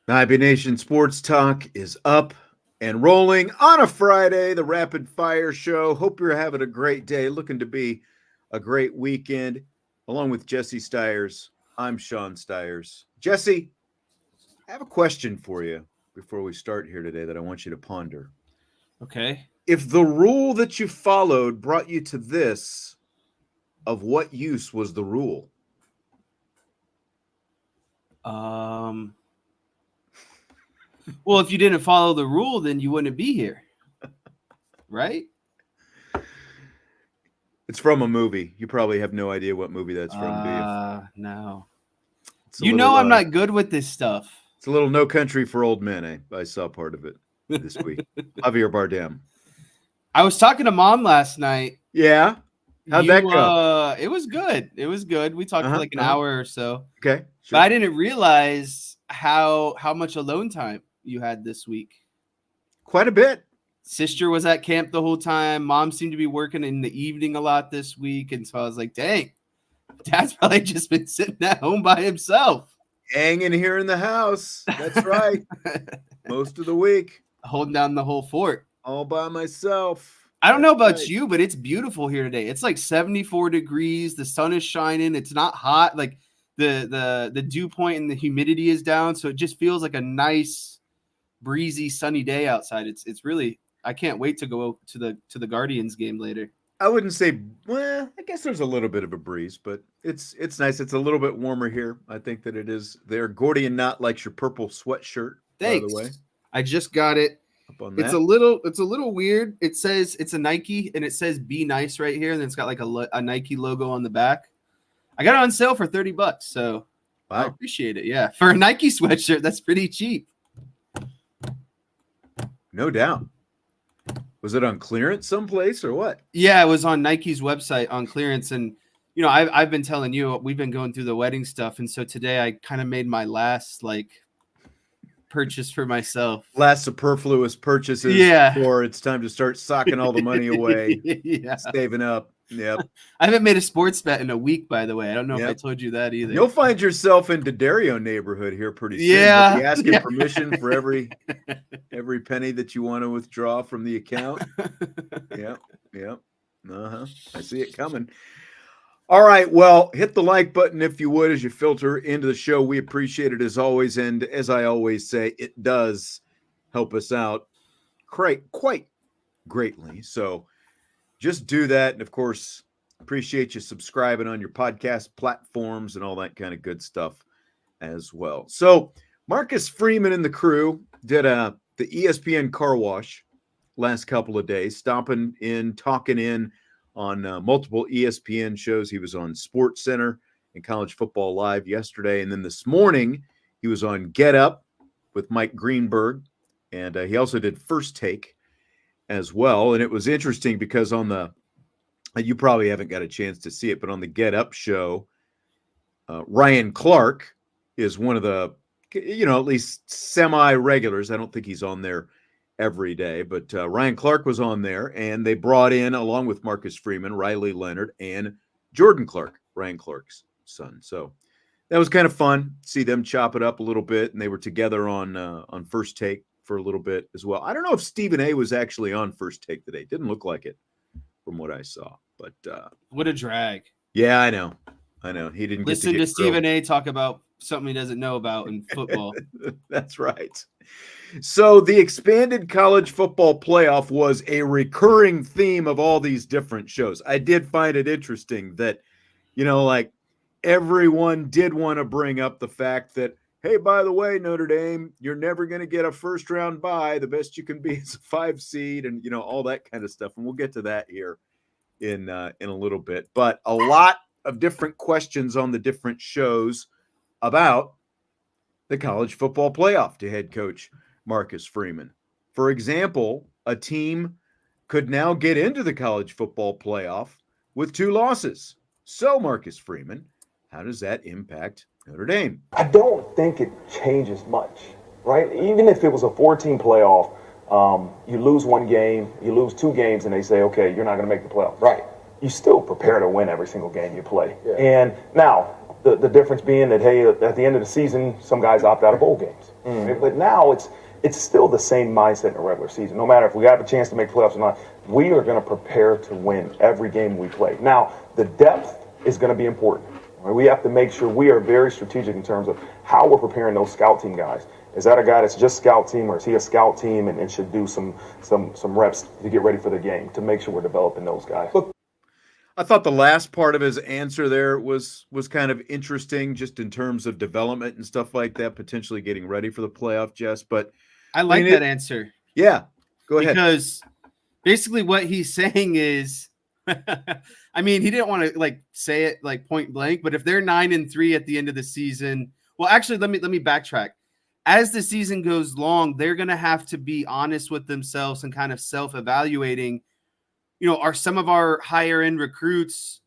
IB Nation Sports Talk is up and rolling on a Friday, the Rapid Fire Show. Hope you're having a great day, looking to be a great weekend. Along with Jesse Stiers, I'm Sean Stiers. Jesse, I have a question for you before we start here today that I want you to ponder. Okay. If the rule that you followed brought you to this, of what use was the rule? Well, if you didn't follow the rule, then you wouldn't be here. Right? It's from a movie. You probably have no idea what movie that's from, do you? No. You know I'm not good with this stuff. It's a little No Country for Old Men. I saw part of it this week. Javier Bardem. I was talking to Mom last night. Yeah? How'd that go? It was good. It was good. We talked for like an hour or so. Okay. Sure. But I didn't realize how much alone time you had this week. Quite a bit. Sister was at camp the whole time. Mom seemed to be working in the evening a lot this week. And so I was like, dang, Dad's probably just been sitting at home by himself. Hanging here in the house. That's right. Most of the week. Holding down the whole fort. All by myself. I don't know about you, but it's beautiful here today. It's like 74 degrees. The sun is shining. It's not hot. Like the dew point and the humidity is down. So it just feels like a nice, breezy, sunny day outside. It's really, I can't wait to go to the Guardians game later. I wouldn't say, well, I guess there's a little bit of a breeze, but it's nice. It's a little bit warmer here. I think that it is there. Gordian Knot likes your purple sweatshirt, Thanks. by the way. I just got it. It's a little weird. It says it's a Nike and it says "Be Nice" right here, and then it's got like a Nike logo on the back. I got it on sale for $30, so wow. I appreciate it. Yeah, for a Nike sweatshirt, that's pretty cheap. No doubt. Was it on clearance someplace or what? Yeah, it was on Nike's website on clearance, and you know I've been telling you we've been going through the wedding stuff, and so today I kind of made my last purchase for myself. Last superfluous purchases. Yeah. Before it's time to start socking all the money away. Yeah. Saving up. Yep. I haven't made a sports bet in a week, by the way. I don't know if I told you that either. You'll find yourself in Dario neighborhood here pretty soon. Yeah. You'll be asking permission for every penny that you want to withdraw from the account. Yep. Yep. I see it coming. All right. Well, hit the like button if you would as you filter into the show. We appreciate it as always. And as I always say, it does help us out quite greatly. So just do that. And of course, appreciate you subscribing on your podcast platforms and all that kind of good stuff as well. So Marcus Freeman and the crew did the ESPN car wash last couple of days, stopping in, talking in on multiple ESPN shows. He was on Sports Center and College Football Live yesterday. And then this morning, he was on Get Up with Mike Greenberg. And he also did First Take as well. And it was interesting because on you probably haven't got a chance to see it, but on the Get Up show, Ryan Clark is one of the, at least semi-regulars. I don't think he's on there every day, but Ryan Clark was on there, and they brought in, along with Marcus Freeman, Riley Leonard, and Jordan Clark, Ryan Clark's son. So that was kind of fun. See them chop it up a little bit, and they were together on First Take for a little bit as well. I don't know if Stephen A. was actually on First Take today. Didn't look like it from what I saw, but what a drag. Yeah, I know. He didn't listen to Stephen A. talk about something he doesn't know about in football. That's right. So the expanded college football playoff was a recurring theme of all these different shows. I did find it interesting that, everyone did want to bring up the fact that, hey, by the way, Notre Dame, you're never going to get a first round bye. The best you can be is a 5 seed and, all that kind of stuff. And we'll get to that here in a little bit. But a lot of different questions on the different shows about the college football playoff to head coach Marcus Freeman. For example, a team could now get into the college football playoff with 2 losses. So, Marcus Freeman, how does that impact Notre Dame? I don't think it changes much, right? Even if it was a 14 playoff, you lose one game, you lose 2 games, and they say, okay, you're not going to make the playoffs. Right. You still prepare to win every single game you play. Yeah. And now, the difference being that, hey, at the end of the season, some guys opt out of bowl games. Mm-hmm. But now it's still the same mindset in the regular season. No matter if we have a chance to make playoffs or not, we are going to prepare to win every game we play. Now, the depth is going to be important. Right? We have to make sure we are very strategic in terms of how we're preparing those scout team guys. Is that a guy that's just scout team, or is he a scout team and should do some reps to get ready for the game to make sure we're developing those guys? I thought the last part of his answer there was kind of interesting, just in terms of development and stuff like that, potentially getting ready for the playoff, Jess. But I like that answer. Yeah, go ahead. Because basically what he's saying is, I mean, he didn't want to like say it like point blank, but if they're 9-3 at the end of the season, well, actually, let me backtrack. As the season goes long, they're going to have to be honest with themselves and kind of self-evaluating. You know, are some of our higher end recruits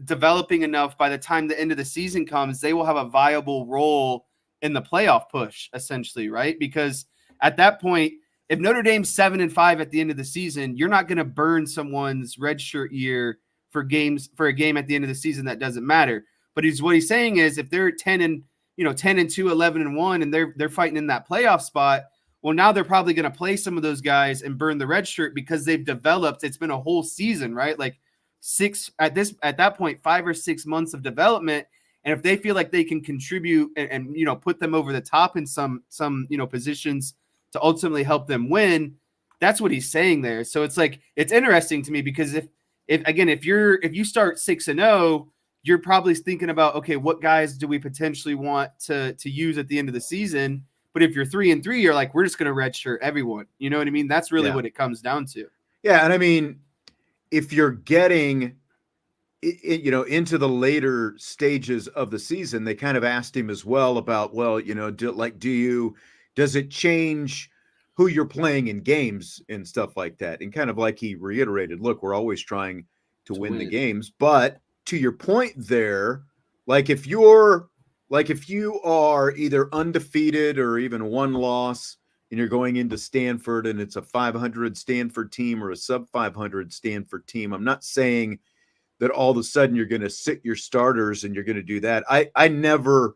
developing enough by the time the end of the season comes, they will have a viable role in the playoff push, essentially, right? Because at that point, if Notre Dame's 7-5 at the end of the season, you're not going to burn someone's redshirt year for a game at the end of the season that doesn't matter. But what he's saying is, if they're 10-2, 11-1, and they're fighting in that playoff spot, well, now they're probably going to play some of those guys and burn the red shirt because they've developed. It's been a whole season, right? Like at that point, 5 or 6 months of development. And if they feel like they can contribute and put them over the top in some positions to ultimately help them win, that's what he's saying there. So it's like, it's interesting to me because if you start 6-0, you're probably thinking about, okay, what guys do we potentially want to use at the end of the season? But if you're 3-3, you're like, we're just going to redshirt everyone. You know what I mean? That's really what it comes down to. Yeah. And I mean, if you're getting, into the later stages of the season, they kind of asked him as well about, does it change who you're playing in games and stuff like that? And kind of like he reiterated, look, we're always trying to win the games. But to your point there, if you are either undefeated or even one loss and you're going into Stanford and it's a 500 Stanford team or a sub 500 Stanford team, I'm not saying that all of a sudden you're going to sit your starters and you're going to do that. I never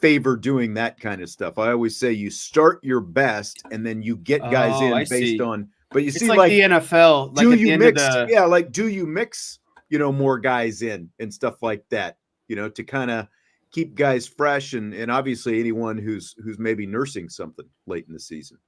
favor doing that kind of stuff. I always say you start your best and then you get guys in based on, but you see like the NFL, do you mix, do you mix, more guys in and stuff like that, to kind of keep guys fresh and obviously anyone who's maybe nursing something late in the season.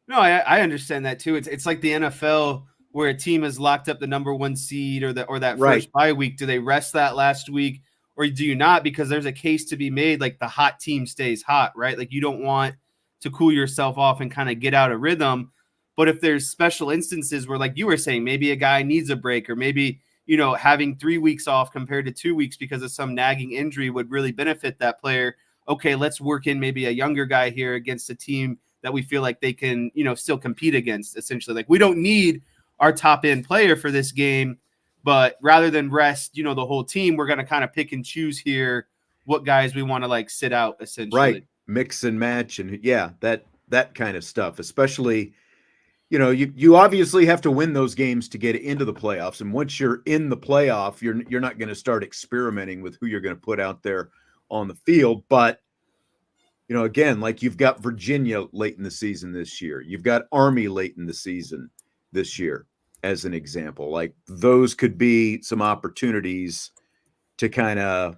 No, I understand that too. It's like the NFL where a team has locked up the number 1 seed or that first bye week. Do they rest that last week or do you not? Because there's a case to be made, like the hot team stays hot, right? Like you don't want to cool yourself off and kind of get out of rhythm. But if there's special instances where, like you were saying, maybe a guy needs a break or maybe, having 3 weeks off compared to 2 weeks because of some nagging injury would really benefit that player. Okay, let's work in maybe a younger guy here against a team that we feel like they can, still compete against, essentially. Like we don't need our top end player for this game, but rather than rest, the whole team, we're going to kind of pick and choose here what guys we want to sit out, essentially. Right. Mix and match. And that kind of stuff, especially, you obviously have to win those games to get into the playoffs. And once you're in the playoff, you're not going to start experimenting with who you're going to put out there on the field. But, again, like you've got Virginia late in the season this year. You've got Army late in the season this year, as an example. Like those could be some opportunities to kind of,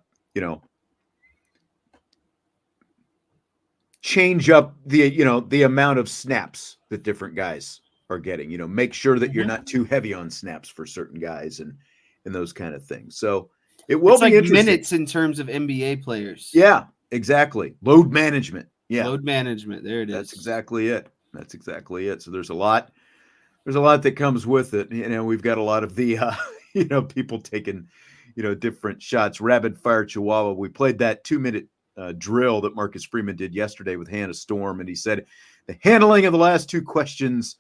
change up the amount of snaps that different guys are getting, make sure that you're not too heavy on snaps for certain guys and those kind of things. So it will be interesting. Minutes in terms of NBA players. Yeah, exactly. Load management. Yeah. Load management. There it is. That's exactly it. So there's a lot that comes with it. We've got a lot of the, people taking, different shots. Rapid fire Chihuahua. We played that 2-minute drill that Marcus Freeman did yesterday with Hannah Storm. And he said the handling of the last 2 questions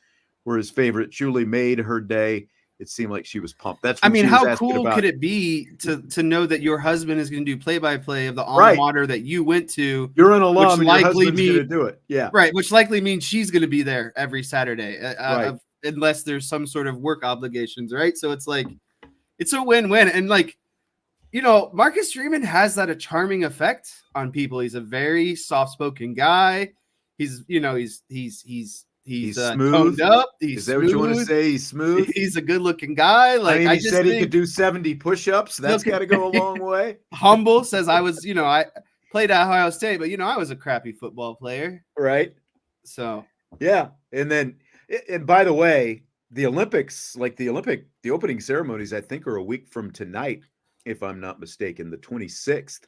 were his favorite, truly made her day. It seemed like she was pumped. That's I when mean, she was how asking cool about, could it be to know that your husband is going to do play-by-play of the alma Right. mater that you went to? you're an alum and your likely husband's going to do it. Yeah. Right, which likely means she's going to be there every Saturday, Right. unless there's some sort of work obligations, right? So it's like, it's a win-win. And like, you know, Marcus Freeman has that a charming effect on people. He's a very soft-spoken guy. He's, you know, he's smooth. toned up. He's Is that what you want to smooth. say? He's smooth. He's a good-looking guy. Like, I mean, he just said he think could do 70 push-ups. That's got to go a long way. humble. Says I was, you know, I played at Ohio State, but you know, I was a crappy football player. Right. So Yeah. And by the way, the Olympics, like the opening ceremonies, I think are a week from tonight, if I'm not mistaken, the 26th.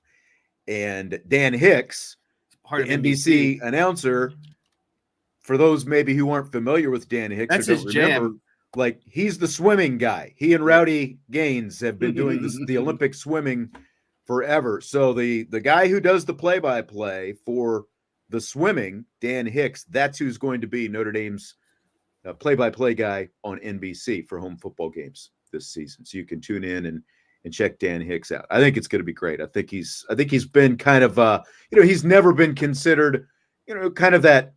And Dan Hicks, part the of NBC announcer, for those maybe who aren't familiar with Dan Hicks, That's or don't his remember, jam. like he's the swimming guy. He and Rowdy Gaines have been doing the Olympic swimming forever. So the guy who does the play-by-play for the swimming, Dan Hicks, that's who's going to be Notre Dame's play-by-play guy on NBC for home football games this season. So you can tune in and check Dan Hicks out. I think it's going to be great. I think he's been kind of you know, he's never been considered, you know, kind of that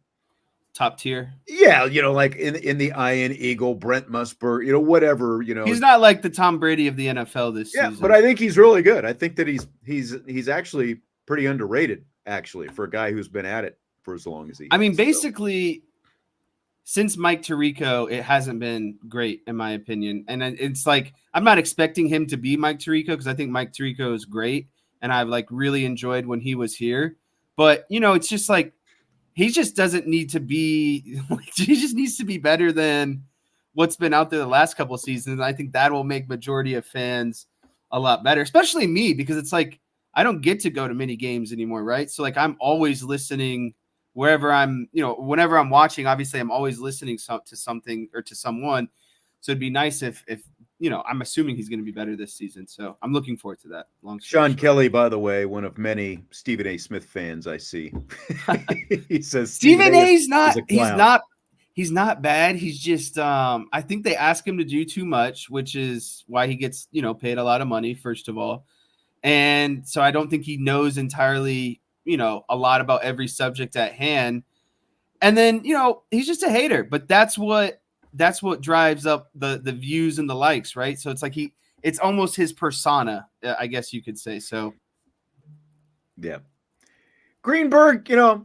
top tier. Yeah, you know, like in the Iron Eagle, Brent Musburger, you know, whatever, you know. He's not like the Tom Brady of the NFL this season. But I think he's really good. I think that he's actually pretty underrated, actually, for a guy who's been at it for as long as he. I mean, basically, since Mike Tirico, it hasn't been great, in my opinion. And it's like, I'm not expecting him to be Mike Tirico because I think Mike Tirico is great. And I've like really enjoyed when he was here. But, you know, it's just like, he just doesn't need to be, he just needs to be better than what's been out there the last couple of seasons. And I think that will make majority of fans a lot better, especially me, because it's like, I don't get to go to many games anymore. Right. So like, I'm always listening wherever I'm, you know, whenever I'm watching, obviously I'm always listening to something or to someone. So it'd be nice if, you know, I'm assuming he's going to be better this season. So I'm looking forward to that. Sean Kelly, by the way, one of many Stephen A. Smith fans I see. He says Stephen A's he's not bad. He's just, I think they ask him to do too much, which is why he gets, you know, paid a lot of money, first of all. And so I don't think he knows entirely, you know, a lot about every subject at hand. And then, you know, he's just a hater, but that's what drives up the views and the likes, right? So it's like it's almost his persona, I guess you could say. So yeah. Greenberg, you know,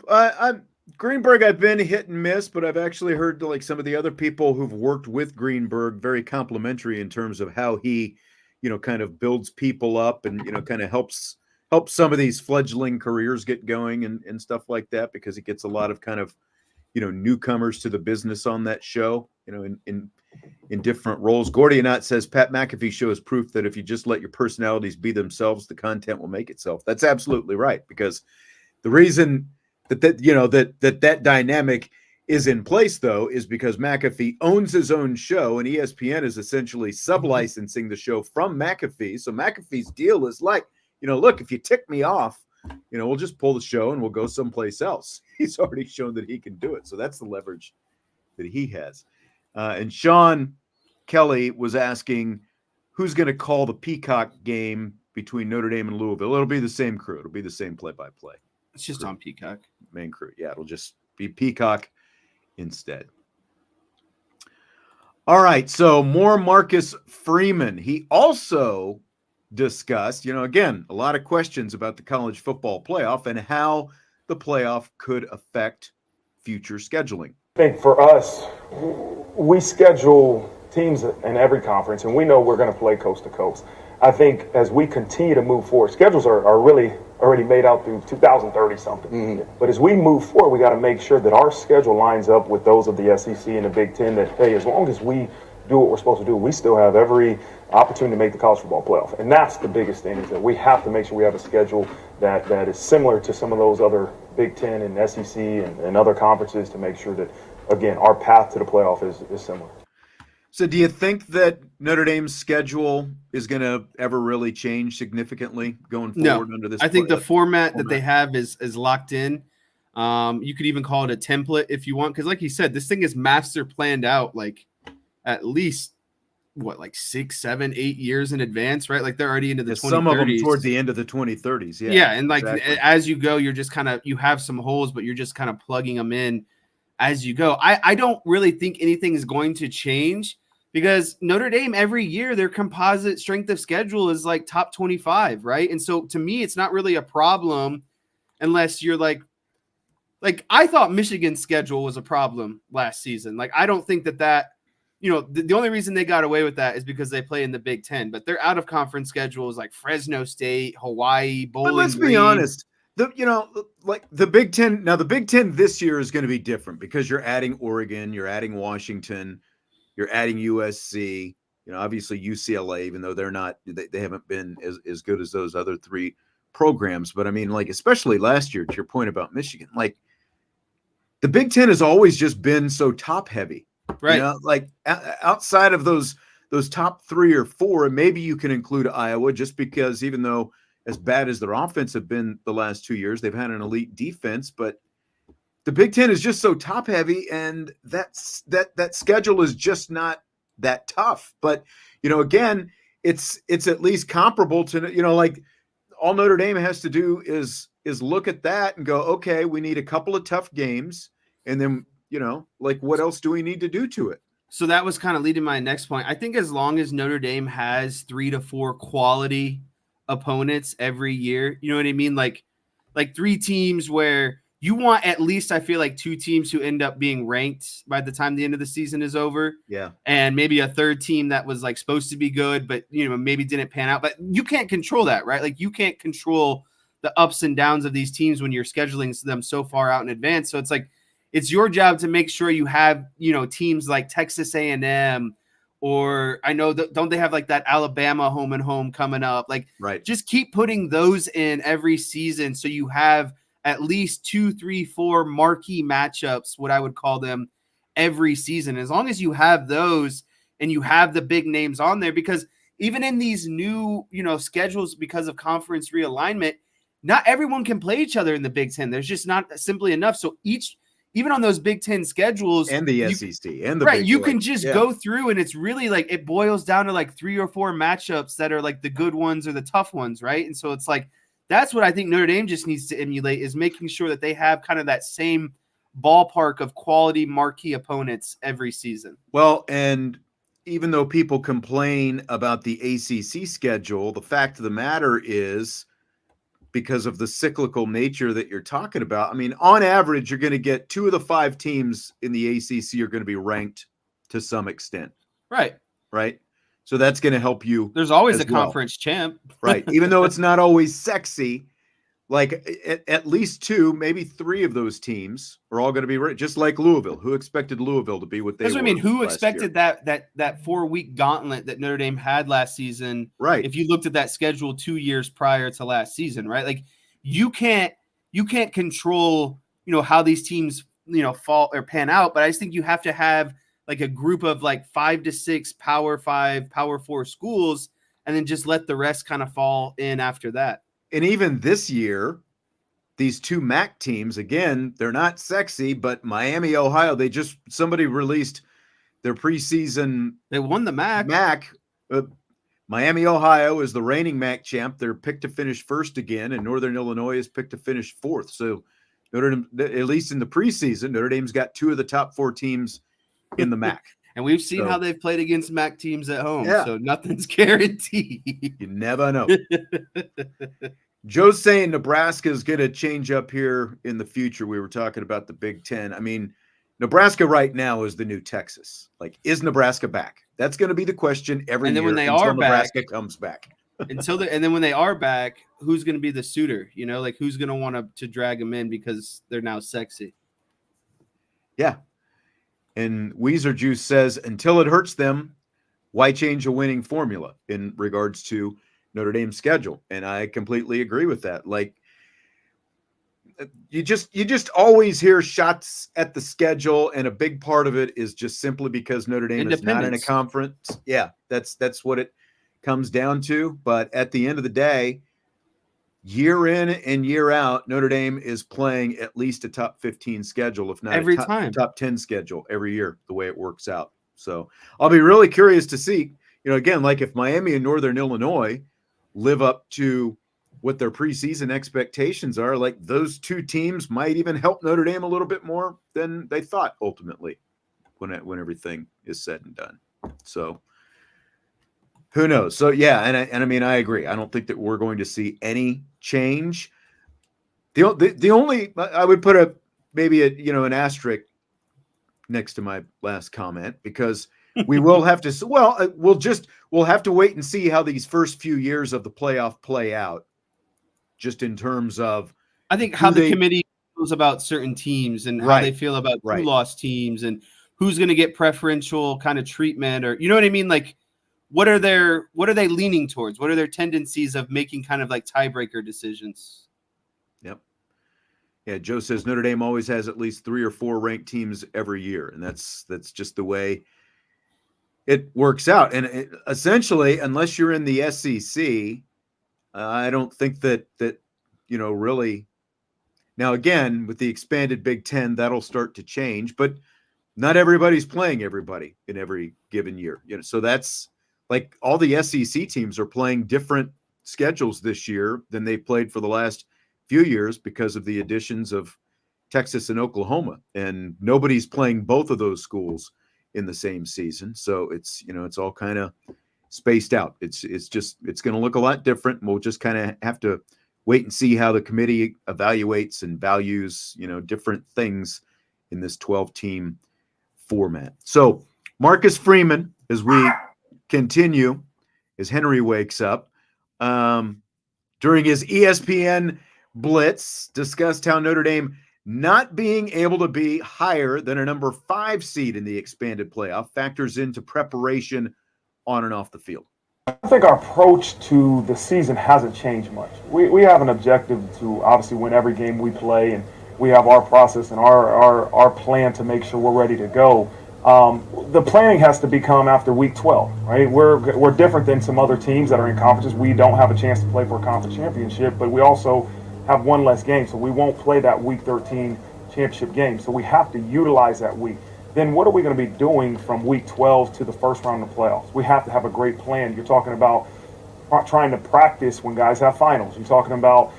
Greenberg, I've been hit and miss, but I've actually heard like some of the other people who've worked with Greenberg very complimentary in terms of how he, you know, kind of builds people up and, you know, kind of helps some of these fledgling careers get going and stuff like that, because he gets a lot of kind of, you know, newcomers to the business on that show, you know, in different roles. Gordianot says Pat McAfee show is proof that if you just let your personalities be themselves, the content will make itself. That's absolutely right, because the reason that you know that dynamic is in place, though, is because McAfee owns his own show and ESPN is essentially sub-licensing the show from McAfee. So McAfee's deal is like, you know, look, if you tick me off, you know, we'll just pull the show and we'll go someplace else. He's already shown that he can do it. So that's the leverage that he has. And Sean Kelly was asking who's going to call the Peacock game between Notre Dame and Louisville. It'll be the same crew. It'll be the same play-by-play. it's just on Peacock. Main crew. Yeah, it'll just be Peacock instead. All right. So more Marcus Freeman. He also discussed, you know, again, a lot of questions about the college football playoff and how the playoff could affect future scheduling. I think for us, we schedule teams in every conference, and we know we're going to play coast to coast. I think as we continue to move forward, schedules are really already made out through 2030 something. Mm-hmm. But as we move forward, we got to make sure that our schedule lines up with those of the SEC and the Big Ten, that, hey, as long as we do what we're supposed to do, we still have every opportunity to make the college football playoff. And that's the biggest thing, is that we have to make sure we have a schedule that is similar to some of those other Big Ten and SEC and other conferences, to make sure that, again, our path to the playoff is similar. So do you think that Notre Dame's schedule is going to ever really change significantly going forward under this? I think the format that they have is locked in. You could even call it a template if you want, because like you said, this thing is master planned out like at least like 6, 7, 8 years in advance, right? Like they're already into the 2030s. Some of them toward the end of the 2030s. Yeah, and like as you go, you're just kind of you have some holes, but you're just kind of plugging them in as you go. I don't really think anything is going to change because Notre Dame every year their composite strength of schedule is like top 25, right? And so to me, it's not really a problem unless you're like I thought Michigan's schedule was a problem last season. Like I don't think that the only reason they got away with that is because they play in the Big Ten, but their out of conference schedule is like Fresno State, Hawaii, Bowling Green. But let's be honest. The Big Ten. Now the Big Ten this year is going to be different because you're adding Oregon, you're adding Washington, you're adding USC. Obviously UCLA, even though they haven't been as good as those other three programs. But I mean, like especially last year, to your point about Michigan, like the Big Ten has always just been so top heavy. Right. Like outside of those top 3 or 4, and maybe you can include Iowa just because even though as bad as their offense have been the last 2 years, they've had an elite defense, but the Big Ten is just so top heavy and that schedule is just not that tough. But, again, it's at least comparable to, like all Notre Dame has to do is look at that and go, okay, we need a couple of tough games. And then, like what else do we need to do to it? So that was kind of leading my next point. I think as long as Notre Dame has 3 to 4 quality opponents every year, you know what I mean? Like 3 teams where you want at least, I feel like 2 teams who end up being ranked by the time the end of the season is over. Yeah. And maybe a third team that was like supposed to be good, but maybe didn't pan out, but you can't control that, right? Like you can't control the ups and downs of these teams when you're scheduling them so far out in advance. So it's like, it's your job to make sure you have, teams like Texas A&M, or I know that don't they have like that Alabama home and home coming up? Like, right. Just keep putting those in every season. So you have at least 2, 3, 4 marquee matchups, what I would call them, every season. As long as you have those and you have the big names on there, because even in these new, schedules, because of conference realignment, not everyone can play each other in the Big Ten. There's just not simply enough. So even on those Big Ten schedules and the SEC and the right, Big you 12, can just go through and it's really like it boils down to like 3 or 4 matchups that are like the good ones or the tough ones, right? And so it's like that's what I think Notre Dame just needs to emulate is making sure that they have kind of that same ballpark of quality marquee opponents every season. Well, and even though people complain about the ACC schedule, the fact of the matter is because of the cyclical nature that you're talking about. I mean, on average, you're going to get 2 of the 5 teams in the ACC are going to be ranked to some extent. Right. So that's going to help you. There's always a conference champ. Right. Even though it's not always sexy, like at least 2, maybe 3 of those teams are all going to be just like Louisville. Who expected Louisville to be what they were? That's what I mean. Who expected that 4-week gauntlet that Notre Dame had last season? Right. If you looked at that schedule 2 years prior to last season, right? Like you can't control, how these teams, fall or pan out. But I just think you have to have like a group of like 5 to 6 Power 5, Power 4 schools, and then just let the rest kind of fall in after that. And even this year, these 2 MAC teams, again, they're not sexy, but Miami, Ohio, somebody released their preseason. They won the MAC. Miami, Ohio is the reigning MAC champ. They're picked to finish first again, and Northern Illinois is picked to finish 4th. So Notre Dame, at least in the preseason, Notre Dame's got 2 of the top 4 teams in the MAC. And we've seen how they've played against MAC teams at home. Yeah. So nothing's guaranteed. You never know. Joe's saying Nebraska is going to change up here in the future. We were talking about the Big Ten. I mean, Nebraska right now is the new Texas. Like, is Nebraska back? That's going to be the question every year when they until are Nebraska back, comes back. and then when they are back, who's going to be the suitor? Like who's going to want to drag them in because they're now sexy? Yeah. And Weezer Juice says, until it hurts them, why change a winning formula in regards to Notre Dame's schedule? And I completely agree with that. Like, you just always hear shots at the schedule, and a big part of it is just simply because Notre Dame is not in a conference. Yeah, that's what it comes down to. But at the end of the day, year in and year out, Notre Dame is playing at least a top 15 schedule, if not Every time. top 10 schedule every year, the way it works out. So I'll be really curious to see, again, like if Miami and Northern Illinois live up to what their preseason expectations are, like those two teams might even help Notre Dame a little bit more than they thought ultimately when everything is said and done. So who knows? So yeah, and I mean, I agree. I don't think that we're going to see any change. The only, I would put maybe an asterisk next to my last comment, because we will have to, we'll have to wait and see how these first few years of the playoff play out, just in terms of, I think how the committee feels about certain teams and how they feel about two lost teams and who's going to get preferential kind of treatment, or, you know what I mean? Like, what are they leaning towards? What are their tendencies of making kind of like tiebreaker decisions? Yep. Yeah. Joe says Notre Dame always has at least 3 or 4 ranked teams every year. And that's just the way it works out. And essentially, unless you're in the SEC, I don't think that really. Now, again, with the expanded Big Ten, that'll start to change, but not everybody's playing everybody in every given year. So that's like all the SEC teams are playing different schedules this year than they played for the last few years because of the additions of Texas and Oklahoma, and nobody's playing both of those schools in the same season. So it's all kind of spaced out. It's going to look a lot different. And we'll just kind of have to wait and see how the committee evaluates and values, different things in this 12-team format. So Marcus Freeman, as we continue, as Henry wakes up, during his ESPN Blitz, discussed how Notre Dame not being able to be higher than a number 5 seed in the expanded playoff factors into preparation on and off the field. I think our approach to the season hasn't changed much. We have an objective to obviously win every game we play, and we have our process and our plan to make sure we're ready to go. The planning has to become after week 12, right? We're different than some other teams that are in conferences. We don't have a chance to play for a conference championship, but we also have one less game, so we won't play that week 13 championship game. So we have to utilize that week. Then what are we going to be doing from week 12 to the first round of the playoffs? We have to have a great plan. You're talking about trying to practice when guys have finals. You're talking about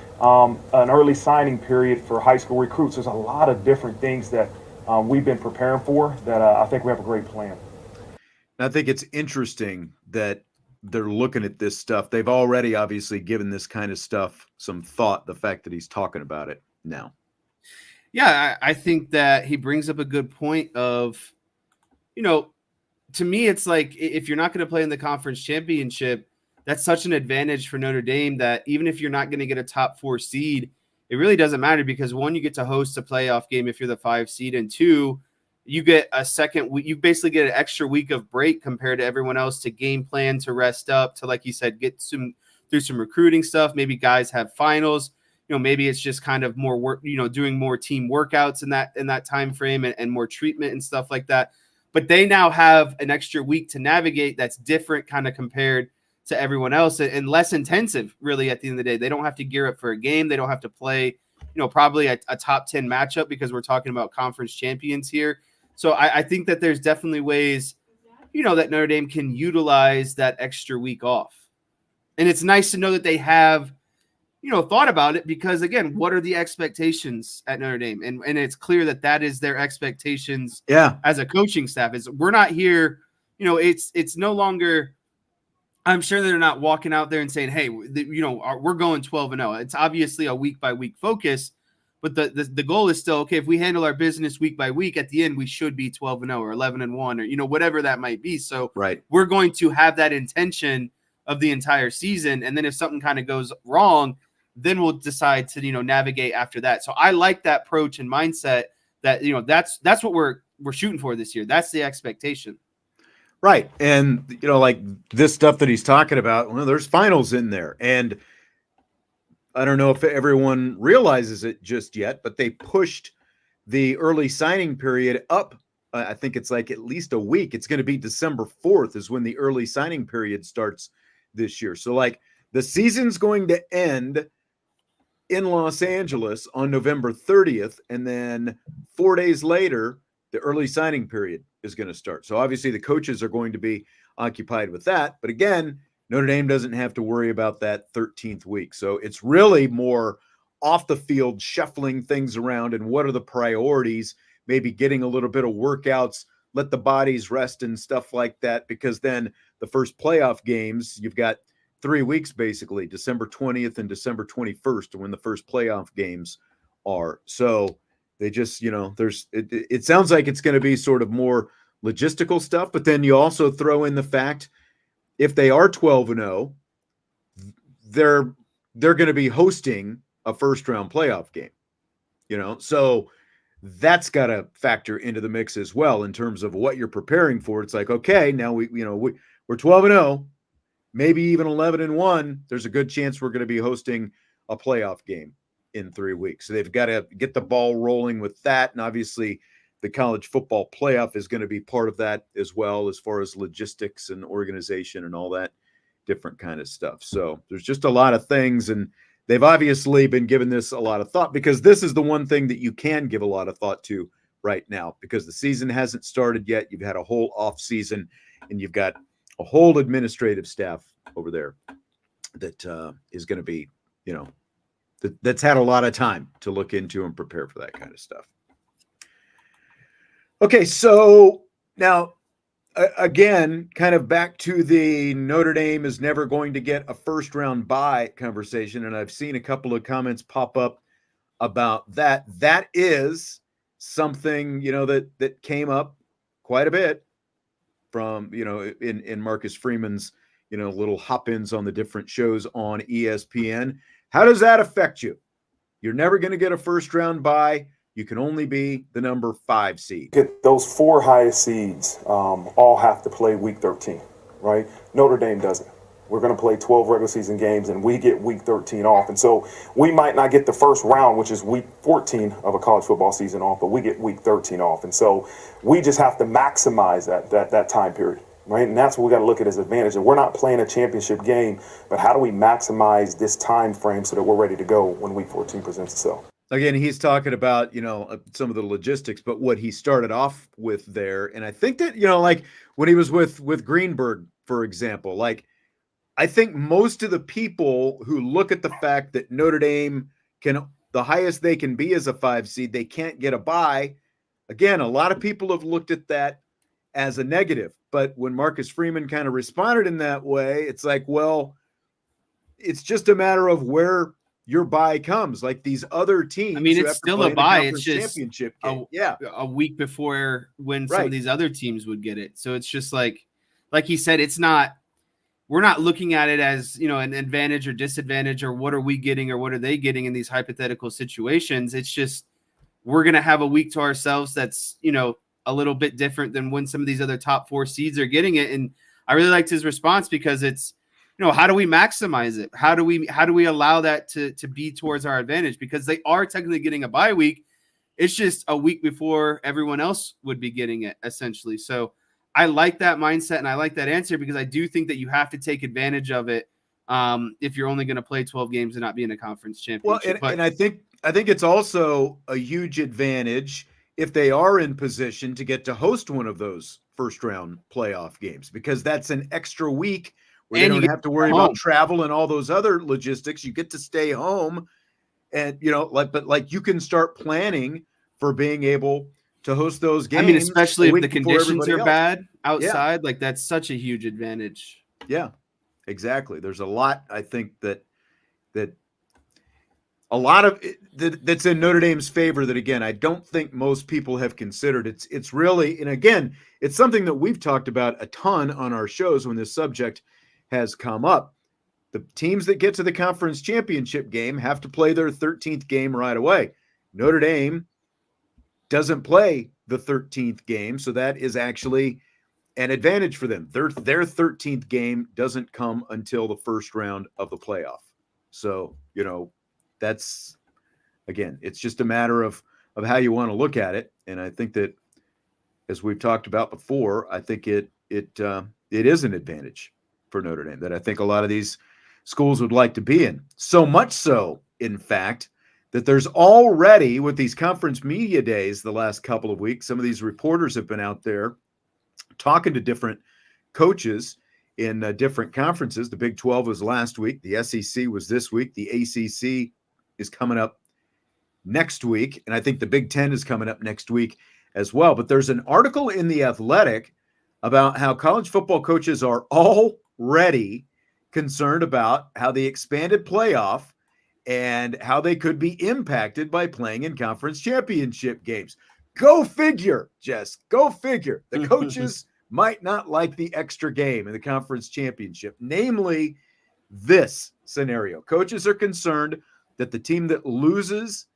an early signing period for high school recruits. There's a lot of different things that we've been preparing for that I think we have a great plan. I think it's interesting that they're looking at this stuff. They've already obviously given this kind of stuff some thought, the fact that he's talking about it now. Yeah, I think that he brings up a good point of, to me, it's like if you're not going to play in the conference championship, that's such an advantage for Notre Dame that even if you're not going to get a top 4 seed, it really doesn't matter because 1, you get to host a playoff game if you're the 5 seed, and 2, you get a second week. You basically get an extra week of break compared to everyone else to game plan, to rest up, to, like you said, get through some recruiting stuff. Maybe guys have finals. Maybe it's just kind of more work, doing more team workouts in that time frame and more treatment and stuff like that. But they now have an extra week to navigate that's different kind of compared to everyone else and less intensive, really, at the end of the day. They don't have to gear up for a game. They don't have to play, probably a top 10 matchup because we're talking about conference champions here. So I think that there's definitely ways, that Notre Dame can utilize that extra week off. And it's nice to know that they have thought about it because, again, what are the expectations at Notre Dame? And it's clear that is their expectations as a coaching staff. Is we're not here, it's no longer, I'm sure they're not walking out there and saying, hey, we're going 12-0. It's obviously a week-by-week focus, but the goal is still, okay, if we handle our business week by week, at the end, we should be 12-0 or 11-1 or, whatever that might be. So we're going to have that intention of the entire season. And then if something kind of goes wrong, then we'll decide to, navigate after that. So I like that approach and mindset that, that's what we're shooting for this year. That's the expectation. Right. And, like this stuff that he's talking about, there's finals in there. And I don't know if everyone realizes it just yet, but they pushed the early signing period up. I think it's like at least a week. It's going to be December 4th is when the early signing period starts this year. So like the season's going to end in Los Angeles on November 30th. And then 4 days later, the early signing period is going to start. So obviously the coaches are going to be occupied with that. But again, Notre Dame doesn't have to worry about that 13th week. So it's really more off the field, shuffling things around and what are the priorities, maybe getting a little bit of workouts, let the bodies rest and stuff like that, because then the first playoff games, you've got 3 weeks basically, December 20th and December 21st, when the first playoff games are. So they just, it sounds like it's going to be sort of more logistical stuff, but then you also throw in the fact if they are 12-0, they're going to be hosting a first round playoff game, so that's got to factor into the mix as well in terms of what you're preparing for. It's like, okay, now we're 12-0, maybe even 11-1. There's a good chance we're going to be hosting a playoff game in 3 weeks. So they've got to get the ball rolling with that. And obviously the college football playoff is going to be part of that as well, as far as logistics and organization and all that different kind of stuff. So there's just a lot of things, and they've obviously been giving this a lot of thought, because this is the one thing that you can give a lot of thought to right now, because the season hasn't started yet. You've had a whole off season, and you've got a whole administrative staff over there that is going to be, that's had a lot of time to look into and prepare for that kind of stuff. Okay, so now, again, kind of back to the Notre Dame is never going to get a first-round bye conversation, and I've seen a couple of comments pop up about that. That is something, that came up quite a bit from, in Marcus Freeman's, little hop-ins on the different shows on ESPN. How does that affect you? You're never going to get a first-round bye. You can only be the number 5 seed. Get those 4 highest seeds all have to play week 13, right? Notre Dame doesn't. We're going to play 12 regular season games, and we get week 13 off. And so we might not get the first round, which is week 14 of a college football season off, but we get week 13 off. And so we just have to maximize that time period, right? And that's what we got to look at as advantage. And we're not playing a championship game, but how do we maximize this time frame so that we're ready to go when week 14 presents itself? Again, he's talking about, some of the logistics, but what he started off with there. And I think that, like when he was with Greenberg, for example, I think most of the people who look at the fact that Notre Dame the highest they can be as a 5 seed, they can't get a bye. Again, a lot of people have looked at that as a negative, but when Marcus Freeman kind of responded in that way, it's like, well, it's just a matter of where your bye comes. Like these other teams, I mean, it's still a bye. It's just championship game. A week before when some of these other teams would get it. So it's just like he said, we're not looking at it as, an advantage or disadvantage, or what are we getting or what are they getting in these hypothetical situations. It's just, we're going to have a week to ourselves that's, a little bit different than when some of these other top 4 seeds are getting it. And I really liked his response, because it's, how do we maximize it? How do we allow that to be towards our advantage? Because they are technically getting a bye week. It's just a week before everyone else would be getting it, essentially. So I like that mindset, and I like that answer, because I do think that you have to take advantage of it if you're only going to play 12 games and not be in a conference championship. Well, and I think it's also a huge advantage if they are in position to get to host one of those first-round playoff games, because that's an extra week where they don't have to worry about travel and all those other logistics. You get to stay home, and but you can start planning for being able to host those games. I mean, especially if the conditions are bad outside, yeah. That's such a huge advantage. Yeah, exactly. There's a lot, I think, that a lot of that's in Notre Dame's favor that, again, I don't think most people have considered. It's really, and again, it's something that we've talked about a ton on our shows when this subject has come up. The teams that get to the conference championship game have to play their 13th game right away. Notre Dame doesn't play the 13th game, so that is actually an advantage for them. Their 13th game doesn't come until the first round of the playoff. So, that's, again, it's just a matter of how you want to look at it. And I think that, as we've talked about before, I think it is an advantage for Notre Dame that I think a lot of these schools would like to be in. So much so in fact, that there's already, with these conference media days the last couple of weeks, some of these reporters have been out there talking to different coaches in different conferences. The Big 12 was last week. The SEC was this week. The ACC is coming up next week. And I think the Big 10 is coming up next week as well. But there's an article in The Athletic about how college football coaches are already concerned about how the expanded playoff and how they could be impacted by playing in conference championship games. Go figure, Jess. Go figure. The coaches might not like the extra game in the conference championship, namely this scenario. Coaches are concerned that the team that loses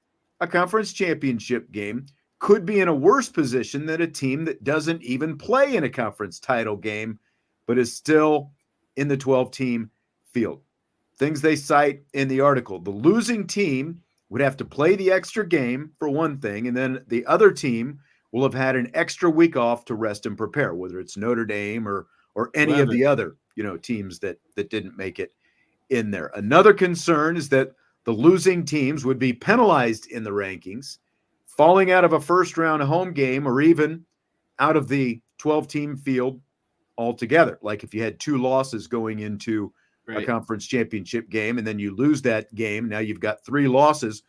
a conference championship game could be in a worse position than a team that doesn't even play in a conference title game, but is still in the 12-team field. Things they cite in the article: the losing team would have to play the extra game for one thing, and then the other team will have had an extra week off to rest and prepare, whether it's Notre Dame or any of the other, teams that didn't make it in there. Another concern is that the losing teams would be penalized in the rankings, falling out of a first-round home game or even out of the 12-team field altogether. Like if you had 2 losses going into a conference championship game and then you lose that game, now you've got 3 losses,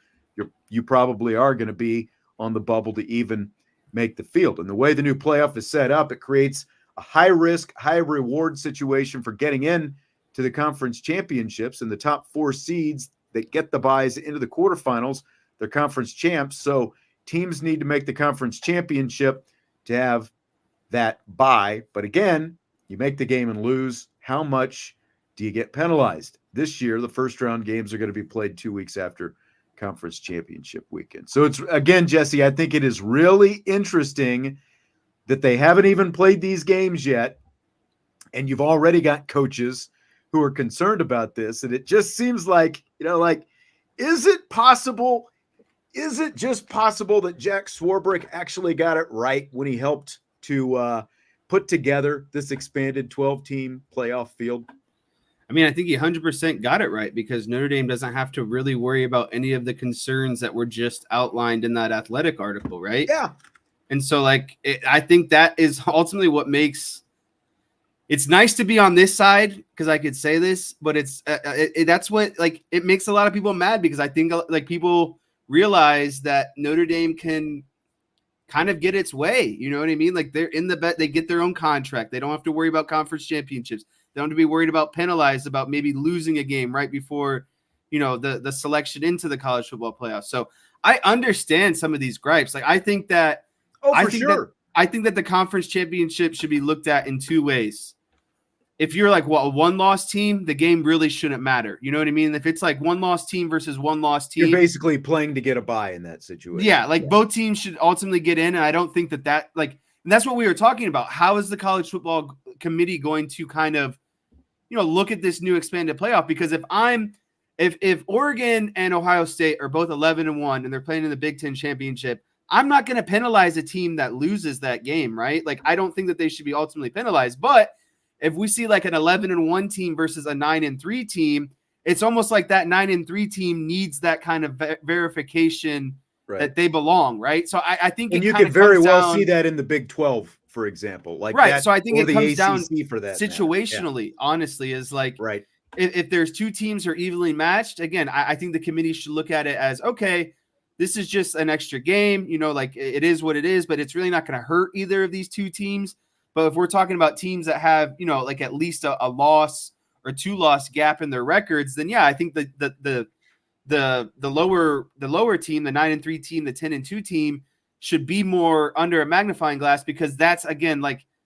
you probably are going to be on the bubble to even make the field. And the way the new playoff is set up, it creates a high-risk, high-reward situation for getting in to the conference championships, and the top 4 seeds that get the buys into the quarterfinals, they're conference champs. So teams need to make the conference championship to have that bye. But again, you make the game and lose, how much do you get penalized? This year, the first round games are going to be played 2 weeks after conference championship weekend. So it's, again, Jesse, I think it is really interesting that they haven't even played these games yet, and you've already got coaches who are concerned about this. And it just seems like, is it possible? Is it just possible that Jack Swarbrick actually got it right when he helped to put together this expanded 12-team playoff field? I mean, I think he 100% got it right, because Notre Dame doesn't have to really worry about any of the concerns that were just outlined in that Athletic article, right? Yeah. And so, I think that is ultimately what makes it's nice to be on this side, because I could say this, but that's what, it makes a lot of people mad, because I think people realize that Notre Dame can kind of get its way. You know what I mean? They're in the bet, they get their own contract. They don't have to worry about conference championships. They don't have to be worried about penalized about maybe losing a game right before, the selection into the college football playoffs. So I understand some of these gripes. I think that, I think that the conference championship should be looked at in 2 ways. If you're a 1-loss team, the game really shouldn't matter. You know what I mean? If it's 1-loss team versus 1-loss team, you're basically playing to get a bye in that situation. Yeah, both teams should ultimately get in, and I don't think that and that's what we were talking about. How is the college football committee going to kind of, look at this new expanded playoff? Because if Oregon and Ohio State are both 11-1 and they're playing in the Big Ten championship, I'm not going to penalize a team that loses that game, right? I don't think that they should be ultimately penalized. But if we see an 11-1 team versus a 9-3 team, it's almost like that 9-3 team needs that kind of verification that they belong, right? So I think, and you could very well see that in the Big 12, for example, so I think it comes down for that situationally. Honestly, is right. If there's 2 teams who are evenly matched, again, I think the committee should look at it as, okay, this is just an extra game, it is what it is, but it's really not going to hurt either of these 2 teams. But if we're talking about teams that have, at least a loss or 2-loss gap in their records, then yeah, I think the lower team, the 9-3 team, the 10-2 team, should be more under a magnifying glass, because that's, again,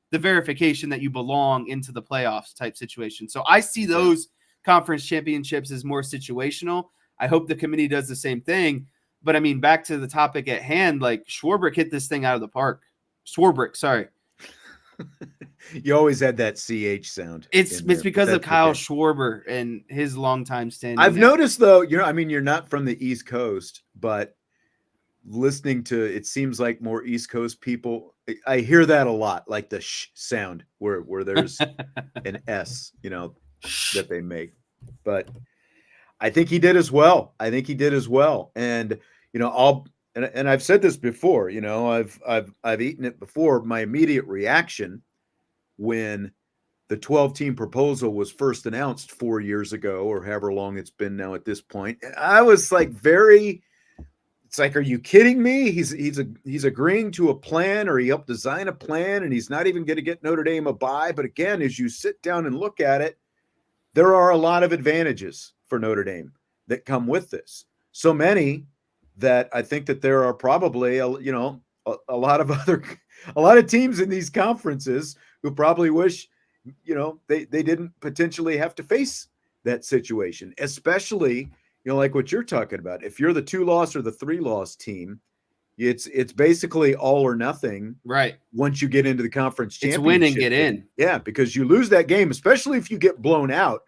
the verification that you belong into the playoffs type situation. So I see those conference championships as more situational. I hope the committee does the same thing. But I mean, back to the topic at hand, Swarbrick hit this thing out of the park. Swarbrick, sorry. You always had that CH sound. It's because of Kyle Schwarber and his longtime standing. I've noticed, though, you're not from the East Coast, but listening to, it seems like more East Coast people, I hear that a lot, like the sh sound where there's an S, that they make. But I think he did as well. And and I've said this before. I've eaten it before. My immediate reaction when the 12-team proposal was first announced 4 years ago, or however long it's been now at this point, I was like, it's like, are you kidding me? He's agreeing to a plan, or he helped design a plan, and he's not even going to get Notre Dame a bye. But again, as you sit down and look at it, there are a lot of advantages for Notre Dame that come with this. So many that I think that there are probably a lot of teams in these conferences who probably wish they didn't potentially have to face that situation, especially like what you're talking about. If you're the 2-loss or the 3-loss team, it's basically all or nothing. Right. Once you get into the conference championship, it's win and get in. Yeah, because you lose that game, especially if you get blown out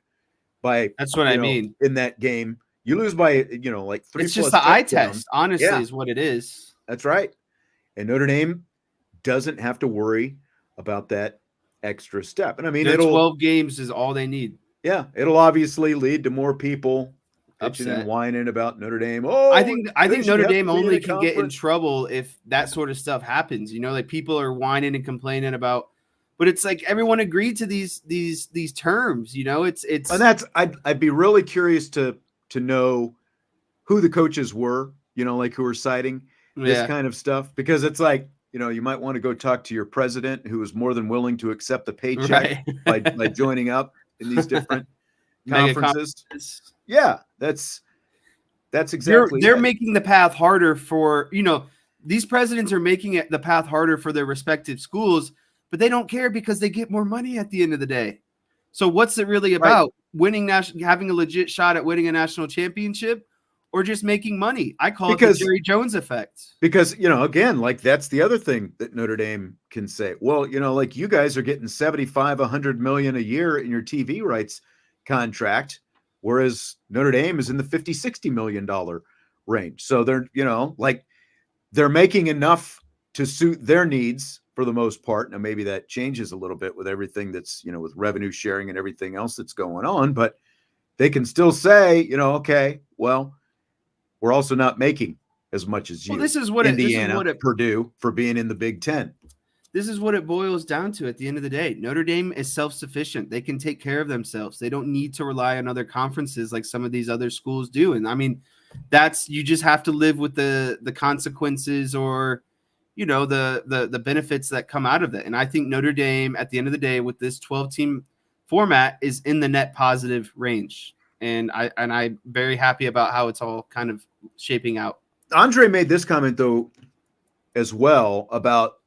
by. That's what I mean. In that game, you lose by like 3. It's just the eye test, honestly, is what it is. That's right. And Notre Dame doesn't have to worry about that extra step. And I mean, 12 games is all they need. Yeah, it'll obviously lead to more people bitching and whining about Notre Dame. Oh, I think Notre Dame only can get in trouble if that sort of stuff happens. Like people are whining and complaining about, but it's like everyone agreed to these terms. It's and that's I'd be really curious to know who the coaches were. Like who were citing this kind of stuff, because it's like you might want to go talk to your president, who is more than willing to accept the paycheck by joining up in these different conferences. Yeah, that's exactly. They're making the path harder for, these presidents are making it the path harder for their respective schools, but they don't care because they get more money at the end of the day. So what's it really about? Winning having a legit shot at winning a national championship, or just making money? I call it the Jerry Jones effect. Because, again, like that's the other thing that Notre Dame can say. Well, like you guys are getting $75-100 million a year in your TV rights contract, whereas Notre Dame is in the $50-60 million range. So they're making enough to suit their needs for the most part. Now, maybe that changes a little bit with everything that's, with revenue sharing and everything else that's going on, but they can still say, okay, well, we're also not making as much as you. Well, this is what Indiana, Purdue, for being in the Big Ten. This is what it boils down to at the end of the day. Notre Dame is self-sufficient. They can take care of themselves. They don't need to rely on other conferences like some of these other schools do. And I mean, you just have to live with the consequences, or, the benefits that come out of it. And I think Notre Dame, at the end of the day, with this 12-team format, is in the net positive range. And I'm very happy about how it's all kind of shaping out. Andre made this comment, though, as well, about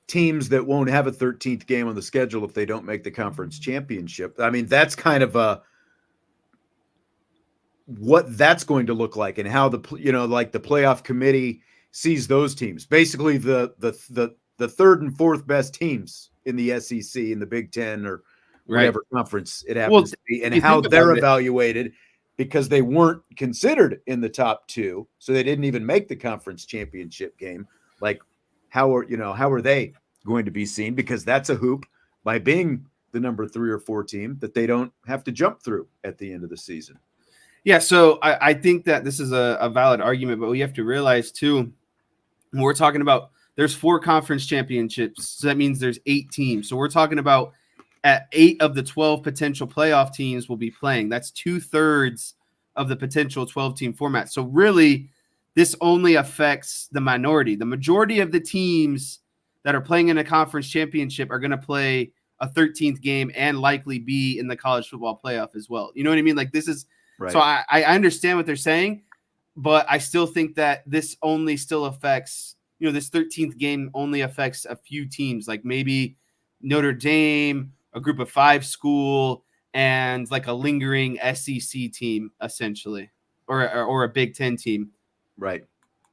teams that won't have a 13th game on the schedule if they don't make the conference championship. I mean, that's kind of what that's going to look like, and how the playoff committee sees those teams. Basically, the third and fourth best teams in the SEC, in the Big Ten, or whatever conference it happens to be, and how they're evaluated, because they weren't considered in the top 2, so they didn't even make the conference championship game. Like, how are they going to be seen? Because that's a hoop by being the number 3 or 4 team that they don't have to jump through at the end of the season. Yeah, so I think that this is a valid argument, but we have to realize too, when we're talking about, there's 4 conference championships, so that means there's 8 teams. So we're talking about at 8 of the 12 potential playoff teams will be playing. That's 2/3 of the potential 12-team format. So really, this only affects the minority. The majority of the teams that are playing in a conference championship are going to play a 13th game and likely be in the college football playoff as well. You know what I mean? Like, this is right. So I understand what they're saying, but I still think that this only still affects, this 13th game only affects a few teams, like maybe Notre Dame, a group of 5 school, and like a lingering SEC team, essentially, or a Big Ten team. Right.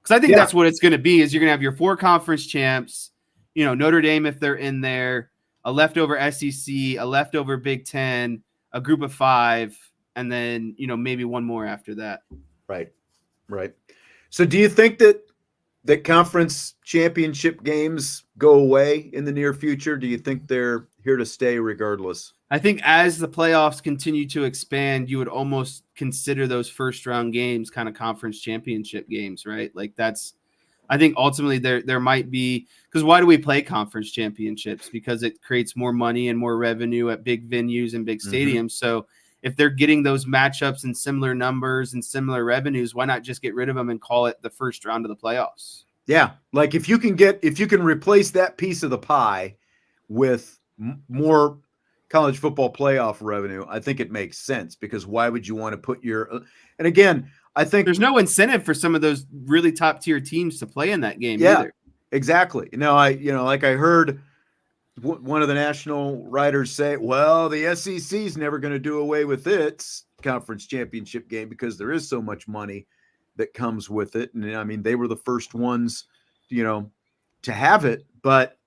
Because I think that's what it's going to be, is you're going to have your 4 conference champs, Notre Dame, if they're in there, a leftover SEC, a leftover Big Ten, a group of 5, and then, maybe one more after that. Right. So do you think that conference championship games go away in the near future? Do you think they're here to stay regardless? I think as the playoffs continue to expand, you would almost consider those first round games kind of conference championship games, right? Like I think ultimately there might be, because why do we play conference championships? Because it creates more money and more revenue at big venues and big stadiums. So if they're getting those matchups and similar numbers and similar revenues, why not just get rid of them and call it the first round of the playoffs? Yeah, like if you can replace that piece of the pie with more college football playoff revenue, I think it makes sense, because why would you want to put and again, I think there's no incentive for some of those really top tier teams to play in that game either. Exactly. I heard one of the national writers say, well, the SEC is never going to do away with its conference championship game because there is so much money that comes with it. And I mean, they were the first ones, to have it. But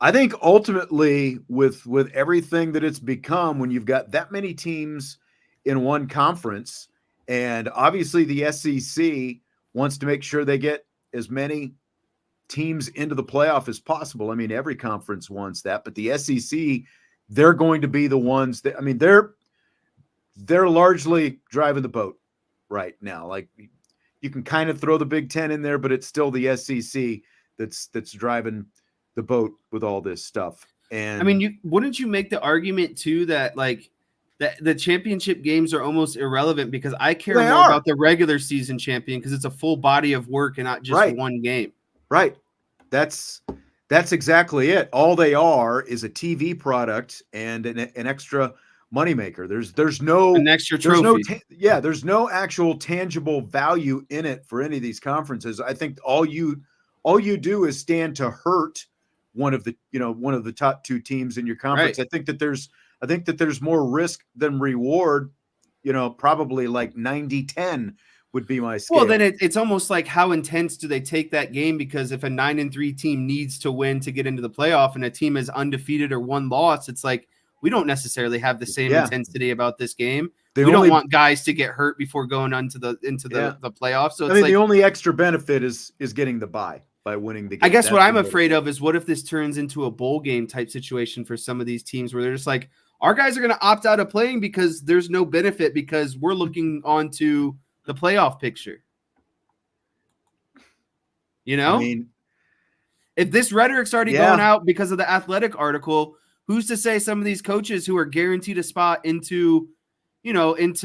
I think ultimately with everything that it's become, when you've got that many teams in one conference, and obviously the SEC wants to make sure they get as many teams into the playoff as possible. I mean, every conference wants that, but the SEC, they're going to be the ones that, I mean, they're largely driving the boat right now. Like, you can kind of throw the Big Ten in there, but it's still the SEC that's driving the boat with all this stuff. And I mean, wouldn't you make the argument too that like the championship games are almost irrelevant, because I care more about the regular season champion, because it's a full body of work and not just one game. Right. That's exactly it. All they are is a TV product and an extra moneymaker. There's no an extra trophy. There's no actual tangible value in it for any of these conferences. I think all you do is stand to hurt one of the top two teams in your conference. Right. I think that there's more risk than reward. Probably like 90-10 would be my scale. Well, then it's almost like, how intense do they take that game? Because if a 9-3 team needs to win to get into the playoff, and a team is undefeated or one loss, it's like, we don't necessarily have the same intensity about this game. We don't want guys to get hurt before going into the playoffs. So it's the only extra benefit is getting the bye by winning the game. I guess what I'm afraid of is, what if this turns into a bowl game type situation for some of these teams, where they're just like, our guys are going to opt out of playing because there's no benefit, because we're looking onto the playoff picture. I mean, if this rhetoric's already going out because of the Athletic article, who's to say some of these coaches who are guaranteed a spot into the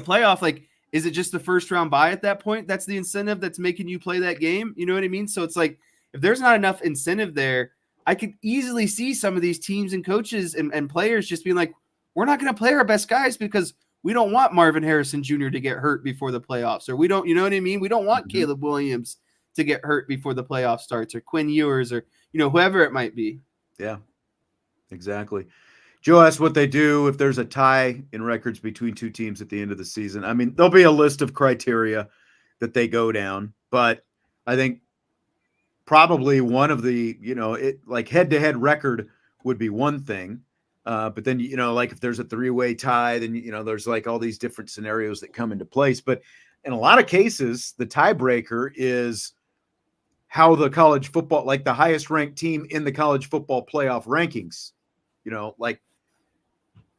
playoff, like, is it just the first round bye at that point? That's the incentive that's making you play that game. You know what I mean? So it's like, if there's not enough incentive there, I could easily see some of these teams and coaches and players just being like, we're not going to play our best guys because we don't want Marvin Harrison Jr. to get hurt before the playoffs, or we don't, you know what I mean? We don't want Caleb Williams to get hurt before the playoff starts, or Quinn Ewers, or, whoever it might be. Yeah, exactly. Joe asked what they do if there's a tie in records between two teams at the end of the season. I mean, there'll be a list of criteria that they go down, but I think probably one of the, like head-to-head record would be one thing. But then, like if there's a three-way tie, then, there's like all these different scenarios that come into place. But in a lot of cases, the tiebreaker is how the college football, like the highest ranked team in the college football playoff rankings,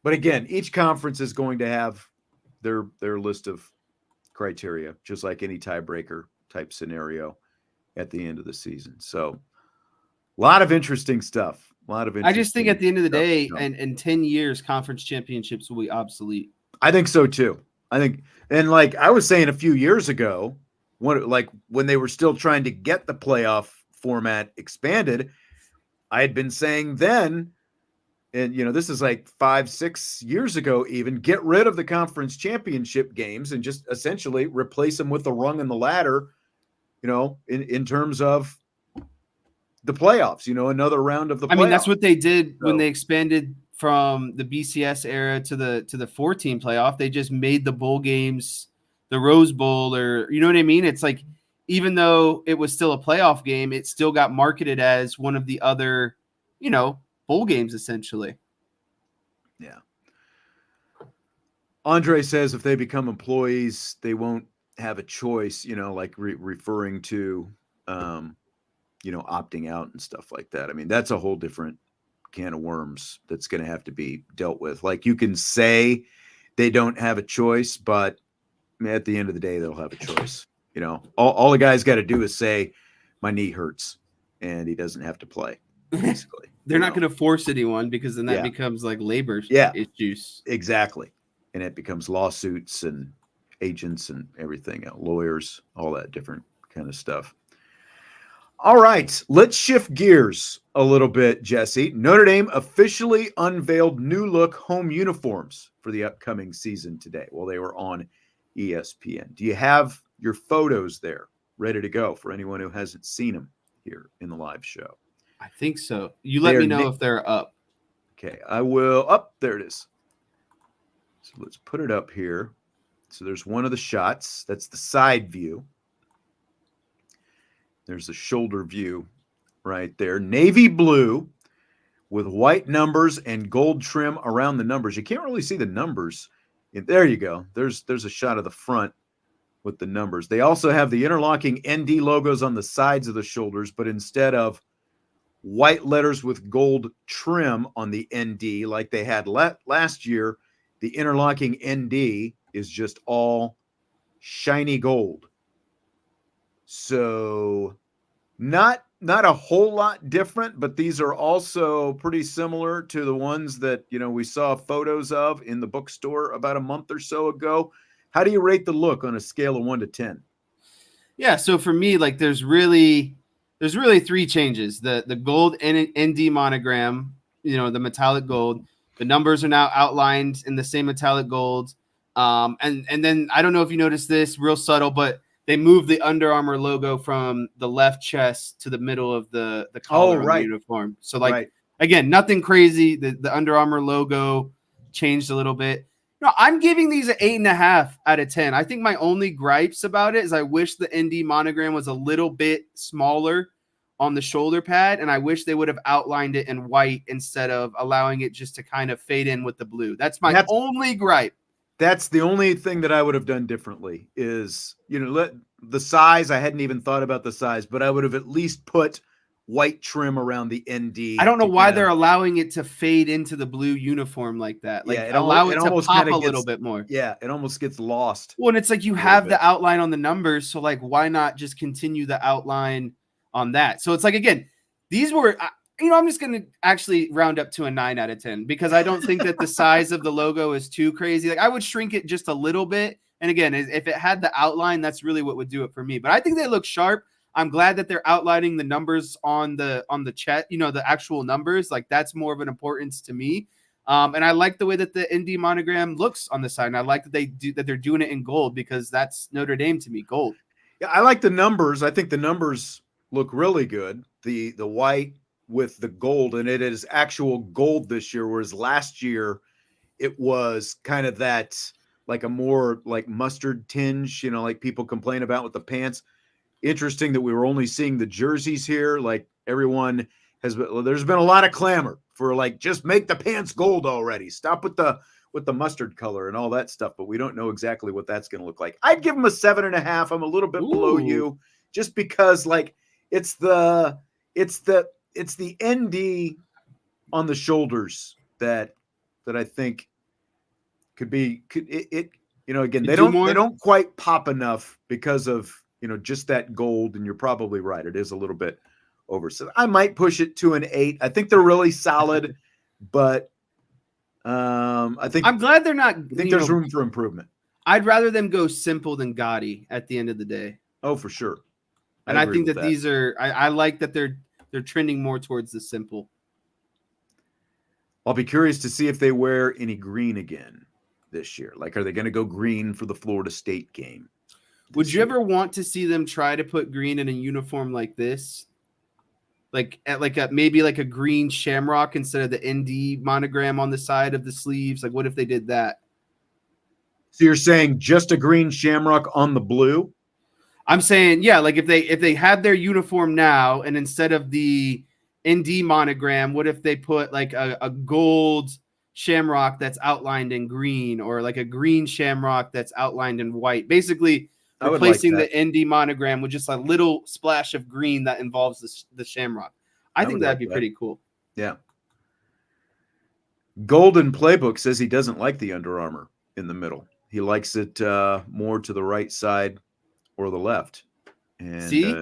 but again, each conference is going to have their list of criteria, just like any tiebreaker type scenario at the end of the season. So a lot of interesting stuff. I just think at the end of the day, and in 10 years, conference championships will be obsolete. I think so too. And like I was saying a few years ago, when they were still trying to get the playoff format expanded, I had been saying then, and this is like 5-6 years ago, even, get rid of the conference championship games and just essentially replace them with the rung in the ladder, in terms of the playoffs, another round of the playoffs. I mean, that's what they did when they expanded from the BCS era to the 4-team playoff. They just made the bowl games the Rose Bowl, or you know what I mean? It's like, even though it was still a playoff game, it still got marketed as one of the other, bowl games essentially. Yeah. Andre says if they become employees, they won't have a choice, like referring to, opting out and stuff like that. I mean, that's a whole different can of worms that's going to have to be dealt with. Like, you can say they don't have a choice, but at the end of the day, they'll have a choice. You know, all the guy's got to do is say, my knee hurts, and he doesn't have to play, basically. They're not going to force anyone, because then that becomes like labor issues. Exactly. And it becomes lawsuits and agents and everything, lawyers, all that different kind of stuff. All right, let's shift gears a little bit, Jesse. Notre Dame officially unveiled new look home uniforms for the upcoming season today. Well, they were on ESPN. Do you have your photos there ready to go for anyone who hasn't seen them here in the live show? I think so. You let me know if they're up. Okay, I will. Up there it is. So let's put it up here. So there's one of the shots. That's the side view. There's the shoulder view right there. Navy blue with white numbers and gold trim around the numbers. You can't really see the numbers. There you go. There's a shot of the front with the numbers. They also have the interlocking ND logos on the sides of the shoulders, but instead of white letters with gold trim on the ND like they had last year, the interlocking ND is just all shiny gold. So not a whole lot different, but these are also pretty similar to the ones that, you know, we saw photos of in the bookstore about a month or so ago. How do you rate the look on a scale of 1 to 10? Yeah, so for me, like, there's really 3 changes. The gold ND monogram, you know, the metallic gold. The numbers are now outlined in the same metallic gold. And then I don't know if you noticed this, real subtle, but they moved the Under Armour logo from the left chest to the middle of the collar of the uniform. So, like, again, nothing crazy. The Under Armour logo changed a little bit. No, I'm giving these an 8.5 out of 10. I think my only gripes about it is I wish the ND monogram was a little bit smaller on the shoulder pad, and I wish they would have outlined it in white instead of allowing it just to kind of fade in with the blue. That's my only gripe. That's the only thing that I would have done differently is, you know, the size. I hadn't even thought about the size, but I would have at least put white trim around the ND. I don't know why they're allowing it to fade into the blue uniform like that. Like, allow it to pop a little bit more. Yeah, it almost gets lost. Well, and it's like you have the outline on the numbers, so like, why not just continue the outline on that? So it's like, again, these were, you know, I'm just going to actually round up to a 9 out of 10 because I don't think that the size of the logo is too crazy. Like, I would shrink it just a little bit. And again, if it had the outline, that's really what would do it for me. But I think they look sharp. I'm glad that they're outlining the numbers on the chest, you know, the actual numbers. Like, that's more of an importance to me. And I like the way that the ND monogram looks on the side. And I like that they're doing it in gold because that's Notre Dame to me, gold. Yeah, I like the numbers. I think the numbers look really good. The white with the gold, and it is actual gold this year, whereas last year it was kind of that, like, a more like mustard tinge, you know, like people complain about with the pants. Interesting that we were only seeing the jerseys here. Like, everyone there's been a lot of clamor for, like, just make the pants gold already. Stop with the mustard color and all that stuff, but we don't know exactly what that's going to look like. I'd give them a 7.5. I'm a little bit below you just because, like, it's the ND on the shoulders that I think could it you know, again, they don't quite pop enough because of, you know, just that gold, and you're probably right. It is a little bit over. So I might push it to an 8. I think they're really solid, but I think I'm glad they're not. I think there's room for improvement. I'd rather them go simple than gaudy at the end of the day. Oh, for sure. And I think that these are. I like that they're trending more towards the simple. I'll be curious to see if they wear any green again this year. Like, are they going to go green for the Florida State game? Would you ever want to see them try to put green in a uniform like this? Like maybe like a green shamrock instead of the ND monogram on the side of the sleeves. Like, what if they did that? So you're saying just a green shamrock on the blue? I'm saying, yeah, like if they had their uniform now, and instead of the ND monogram, what if they put like a gold shamrock that's outlined in green, or like a green shamrock that's outlined in white? Basically, replacing the ND monogram with just a little splash of green that involves the shamrock. I think that'd be pretty cool. Yeah. Golden Playbook says he doesn't like the Under Armour in the middle. He likes it more to the right side or the left. And see,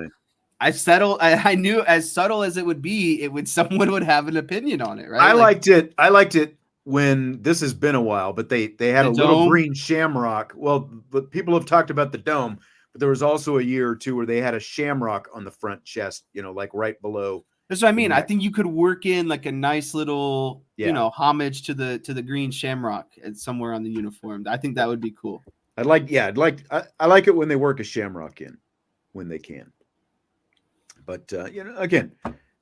I knew as subtle as it would be, someone would have an opinion on it, right? I liked it when this has been a while, but they had a little green shamrock. Well, but people have talked about the dome, but there was also a year or two where they had a shamrock on the front chest, like right below. That's what I mean. I think you could work in like a nice little, homage to the green shamrock somewhere on the uniform. I think that would be cool. I like it when they work a shamrock in when they can. But again,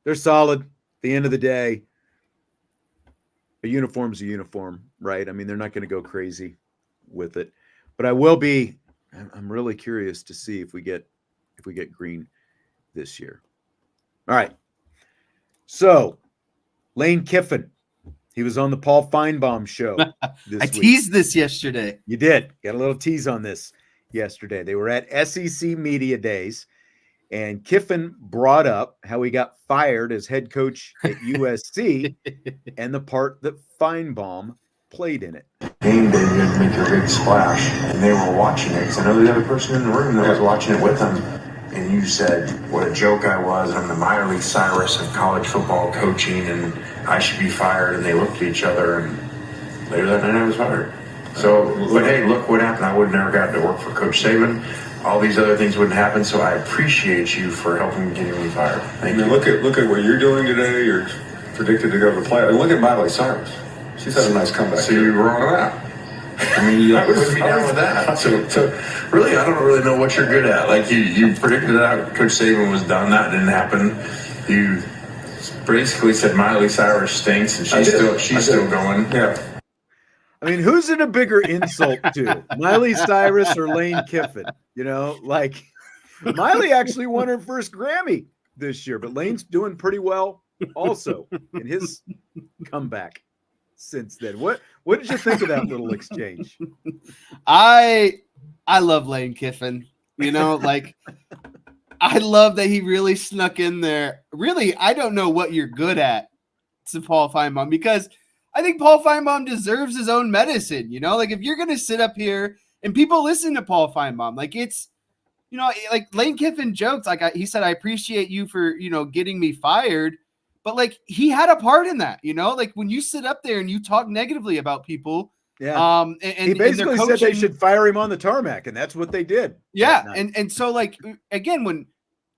they're solid. At the end of the day, a uniform's a uniform, right? I mean, they're not going to go crazy with it. But I'm really curious to see if we get green this year. All right. So, Lane Kiffin, he was on the Paul Finebaum show this week. I teased this yesterday. You did. Got a little tease on this yesterday. They were at SEC Media Days, and Kiffin brought up how he got fired as head coach at USC and the part that Finebaum played in it. Game day, you had to make your big splash, and they were watching it. Because I know the other person in the room that was watching it with them. And you said, what a joke I was. I'm the Miley Cyrus of college football coaching, and I should be fired. And they looked at each other, and later that night I was fired. So, but hey, look what happened. I would have never gotten to work for Coach Saban. All these other things wouldn't happen. So I appreciate you for helping getting me fired. Thank you. Look at what you're doing today. You're predicted to go to the play. Look at Miley Cyrus. She's had a nice comeback. So you were wrong with that. I mean, you put me down with that. So really, I don't really know what you're good at. Like you predicted that Coach Saban was done. That didn't happen. You basically said Miley Cyrus stinks, and she's still going. Yeah. I mean, who's it a bigger insult to, Miley Cyrus or Lane Kiffin? Like Miley actually won her first Grammy this year, but Lane's doing pretty well also in his comeback since then. What did you think of that little exchange? I love Lane Kiffin. Like I love that he really snuck in there. Really, I don't know what you're good at to Paul Finebaum, because I think Paul Finebaum deserves his own medicine. Like if you're gonna sit up here and people listen to Paul Finebaum, like it's like Lane Kiffin jokes, like he said, I appreciate you for getting me fired. But like he had a part in that, like when you sit up there and you talk negatively about people. Yeah. And he basically said they should fire him on the tarmac, and that's what they did. Yeah. And so like, again, when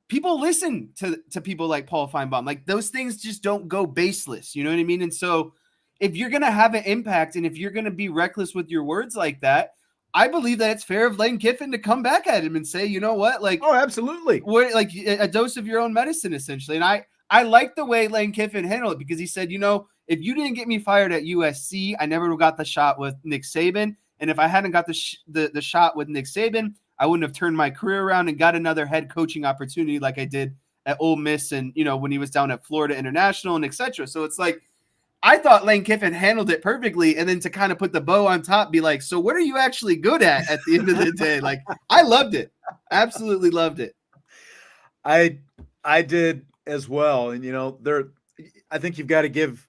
people listen to people like Paul Finebaum, like those things just don't go baseless. You know what I mean? And so if you're going to have an impact and if you're going to be reckless with your words like that, I believe that it's fair of Lane Kiffin to come back at him and say, you know what? Like, oh, absolutely. What, like a dose of your own medicine, essentially. And I like the way Lane Kiffin handled it, because he said, if you didn't get me fired at USC, I never got the shot with Nick Saban. And if I hadn't got the shot with Nick Saban, I wouldn't have turned my career around and got another head coaching opportunity like I did at Ole Miss and, when he was down at Florida International and et cetera. So it's like, I thought Lane Kiffin handled it perfectly. And then to kind of put the bow on top, be like, so what are you actually good at the end of the day? Like, I loved it. Absolutely loved it. I did as well. And, I think you've got to give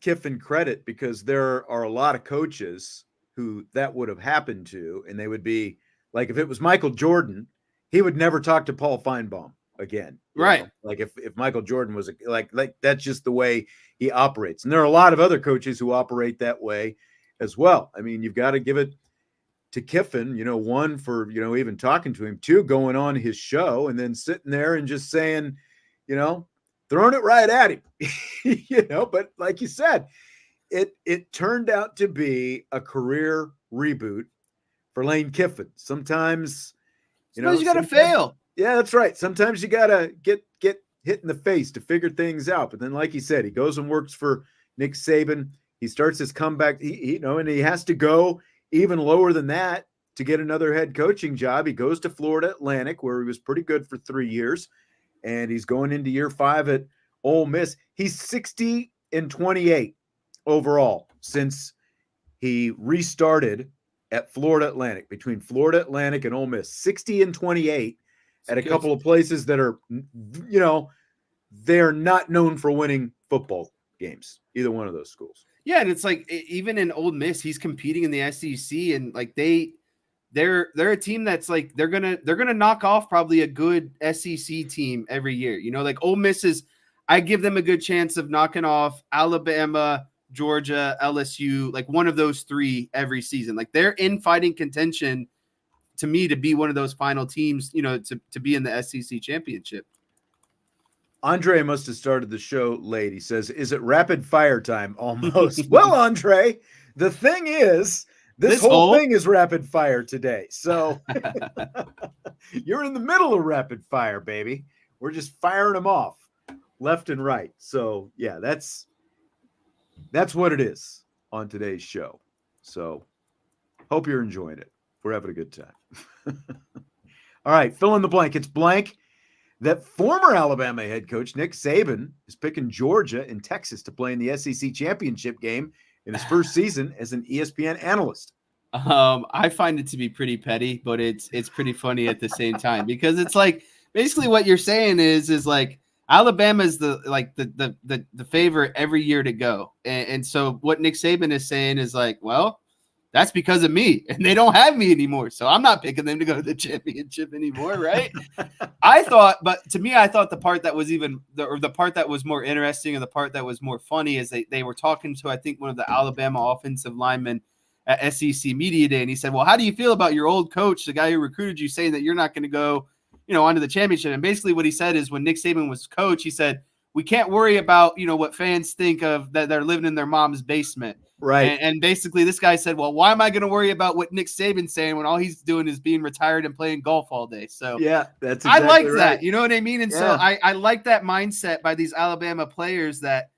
Kiffin credit, because there are a lot of coaches who that would have happened to, and they would be like, if it was Michael Jordan, he would never talk to Paul Finebaum again. Right. Like if Michael Jordan was like that's just the way he operates. And there are a lot of other coaches who operate that way as well. I mean, you've got to give it to Kiffin, one, for, even talking to him, two, going on his show and then sitting there and just saying, throwing it right at him, but like you said, it turned out to be a career reboot for Lane Kiffin. Sometimes, you got to fail. Yeah, that's right. Sometimes you got to get hit in the face to figure things out. But then, like you said, he goes and works for Nick Saban. He starts his comeback, and he has to go even lower than that to get another head coaching job. He goes to Florida Atlantic, where he was pretty good for 3 years, and he's going into year 5 at Ole Miss. He's 60-28 overall since he restarted at Florida Atlantic, between Florida Atlantic and Ole Miss. 60-28 at a couple of places that are, they're not known for winning football games, either one of those schools. Yeah, and it's like even in Ole Miss, he's competing in the SEC, and like they're a team that's like they're gonna knock off probably a good SEC team every year. You know, like Ole Miss is, I give them a good chance of knocking off Alabama, Georgia, LSU, like one of those three every season. Like they're in fighting contention to me to be one of those final teams, you know, to be in the SEC championship. Andre must have started the show late. He says, "Is it rapid fire time?" Almost. Well, Andre, the thing is, this whole thing is rapid fire today. So you're in the middle of rapid fire, baby. We're just firing them off left and right. So yeah, that's what it is on today's show. So hope you're enjoying it. We're having a good time. All right, fill in the blank. It's blank that former Alabama head coach Nick Saban is picking Georgia and Texas to play in the SEC championship game in his first season as an ESPN analyst. I find it to be pretty petty, but it's pretty funny at the same time, because it's like basically what you're saying is like Alabama is the favorite every year to go. And so what Nick Saban is saying is like, well, that's because of me, and they don't have me anymore. So I'm not picking them to go to the championship anymore. Right. I thought the part that was the part that was more interesting, and the part that was more funny is they were talking to, I think, one of the Alabama offensive linemen at SEC Media Day. And he said, well, how do you feel about your old coach, the guy who recruited you, saying that you're not going to go, you know, onto the championship? And basically what he said is, when Nick Saban was coach, he said, we can't worry about, you know, what fans think of that they're living in their mom's basement. Right. And basically this guy said, well, why am I going to worry about what Nick Saban's saying when all he's doing is being retired and playing golf all day? So yeah, that's exactly I like right. that. You know what I mean? And so I like that mindset by these Alabama players that,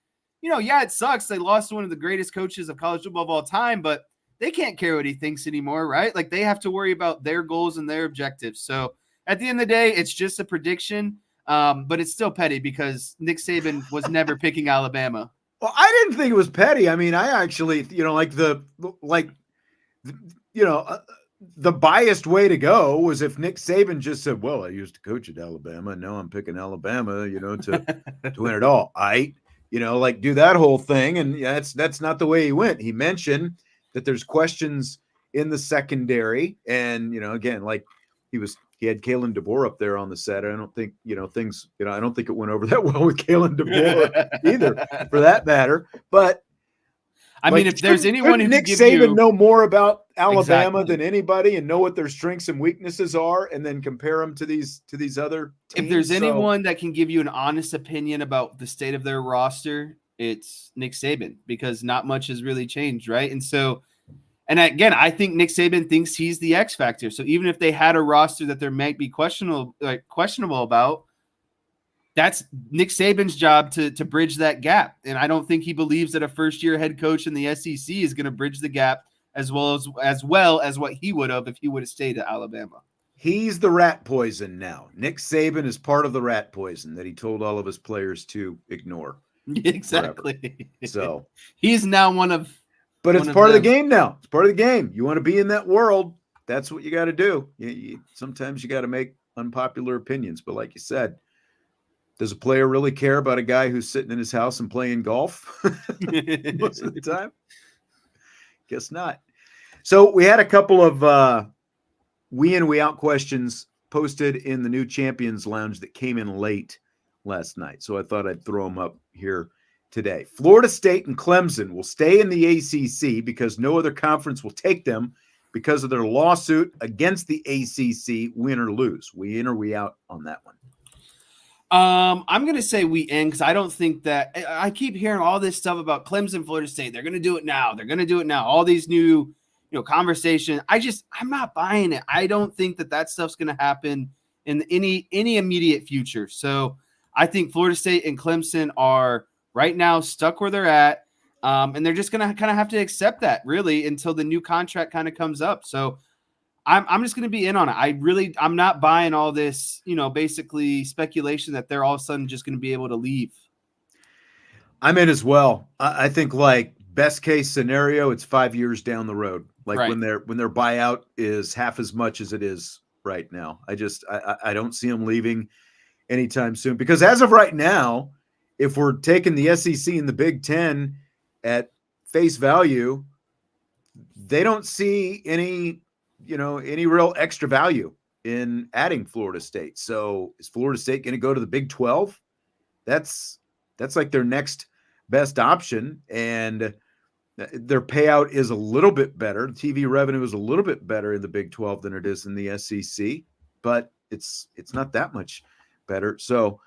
you know, yeah, it sucks. They lost one of the greatest coaches of college football of all time, but they can't care what he thinks anymore, right? Like they have to worry about their goals and their objectives. So at the end of the day, it's just a prediction, but it's still petty because Nick Saban was never picking Alabama. Well, I didn't think it was petty. I mean, I actually, you know, the biased way to go was if Nick Saban just said, well, I used to coach at Alabama, and now I'm picking Alabama, you know, to win it all. You know, like do that whole thing. And yeah, that's not the way he went. He mentioned that there's questions in the secondary. And, you know, again, like he had Kalen DeBoer up there on the set. I don't think, you know, I don't think it went over that well with Kalen DeBoer either, for that matter. But I mean, if there's anyone who Nick can give Saban know more about Alabama Exactly. than anybody, and know what their strengths and weaknesses are, and then compare them to these other teams. If there's anyone that can give you an honest opinion about the state of their roster, it's Nick Saban, because not much has really changed, right? And so, and again, I think Nick Saban thinks he's the X factor. So even if they had a roster that there might be questionable about, that's Nick Saban's job to bridge that gap. And I don't think he believes that a first-year head coach in the SEC is going to bridge the gap as well as what he would have if he would have stayed at Alabama. He's the rat poison now. Nick Saban is part of the rat poison that he told all of his players to ignore. Exactly. Forever. So he's now one of. But it's part of the game now. It's part of the game. You want to be in that world. That's what you got to do. Sometimes you got to make unpopular opinions. But like you said, does a player really care about a guy who's sitting in his house and playing golf most of the time? Guess not. So we had a couple of we in, we out questions posted in the new Champions Lounge that came in late last night. So I thought I'd throw them up here today. Florida State and Clemson will stay in the ACC because no other conference will take them because of their lawsuit against the ACC. Win or lose. We in or we out on that one? I'm going to say we in, because I don't think that – I keep hearing all this stuff about Clemson, Florida State. They're going to do it now. They're going to do it now. All these new, conversations. I'm not buying it. I don't think that stuff's going to happen in any immediate future. So I think Florida State and Clemson are right now stuck where they're at, and they're just going to kind of have to accept that, really, until the new contract kind of comes up. So I'm just going to be in on it. I'm not buying all this, basically speculation that they're all of a sudden just going to be able to leave. I'm in as well. I think, like, best case scenario, it's 5 years down the road. Like right. when their buyout is half as much as it is right now. I don't see them leaving anytime soon, because as of right now, if we're taking the SEC and the Big Ten at face value, they don't see any real extra value in adding Florida State. So is Florida State going to go to the Big 12? That's like their next best option. And their payout is a little bit better. The TV revenue is a little bit better in the Big 12 than it is in the SEC, but it's not that much better. So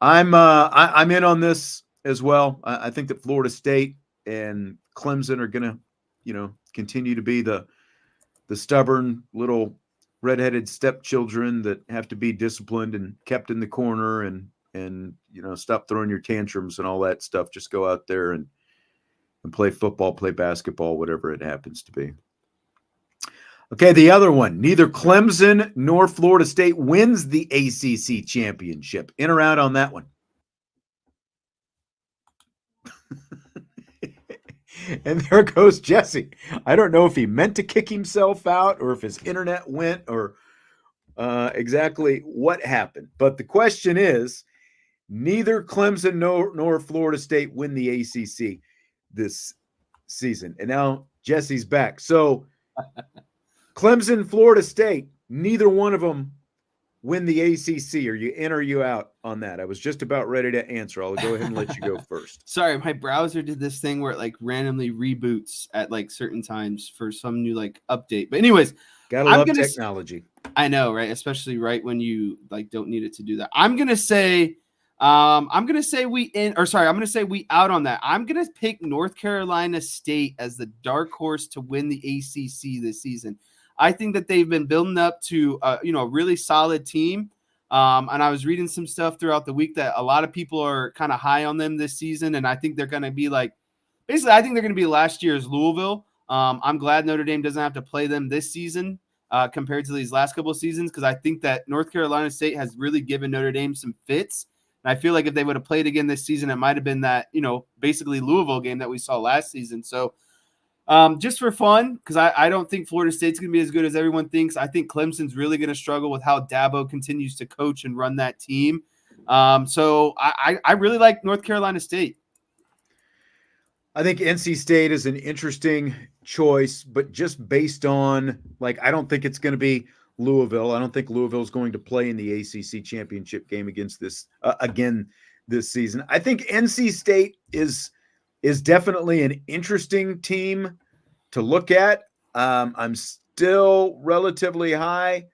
I'm in on this as well. I think that Florida State and Clemson are going to, continue to be the stubborn little redheaded stepchildren that have to be disciplined and kept in the corner and stop throwing your tantrums and all that stuff. Just go out there and play football, play basketball, whatever it happens to be. Okay, the other one. Neither Clemson nor Florida State wins the ACC championship. In or out on that one? And there goes Jesse. I don't know if he meant to kick himself out or if his internet went or exactly what happened. But the question is, neither Clemson nor Florida State win the ACC this season. And now Jesse's back. So Clemson, Florida State, neither one of them win the ACC. Are you in or you out on that? I was just about ready to answer. I'll go ahead and let you go first. Sorry, my browser did this thing where it like randomly reboots at like certain times for some new like update. But anyways, gotta love technology. I know, right? Especially right when you like don't need it to do that. I'm gonna say we out on that. I'm gonna pick North Carolina State as the dark horse to win the ACC this season. I think that they've been building up to a really solid team. And I was reading some stuff throughout the week that a lot of people are kind of high on them this season. And I think they're going to be I think they're going to be last year's Louisville. I'm glad Notre Dame doesn't have to play them this season compared to these last couple of seasons, because I think that North Carolina State has really given Notre Dame some fits. And I feel like if they would have played again this season, it might have been that, basically Louisville game that we saw last season. So just for fun, because I don't think Florida State's going to be as good as everyone thinks. I think Clemson's really going to struggle with how Dabo continues to coach and run that team. So I really like North Carolina State. I think NC State is an interesting choice, but just based on, I don't think it's going to be Louisville. I don't think Louisville is going to play in the ACC championship game against this again this season. I think NC State is definitely an interesting team to look at. I'm still relatively high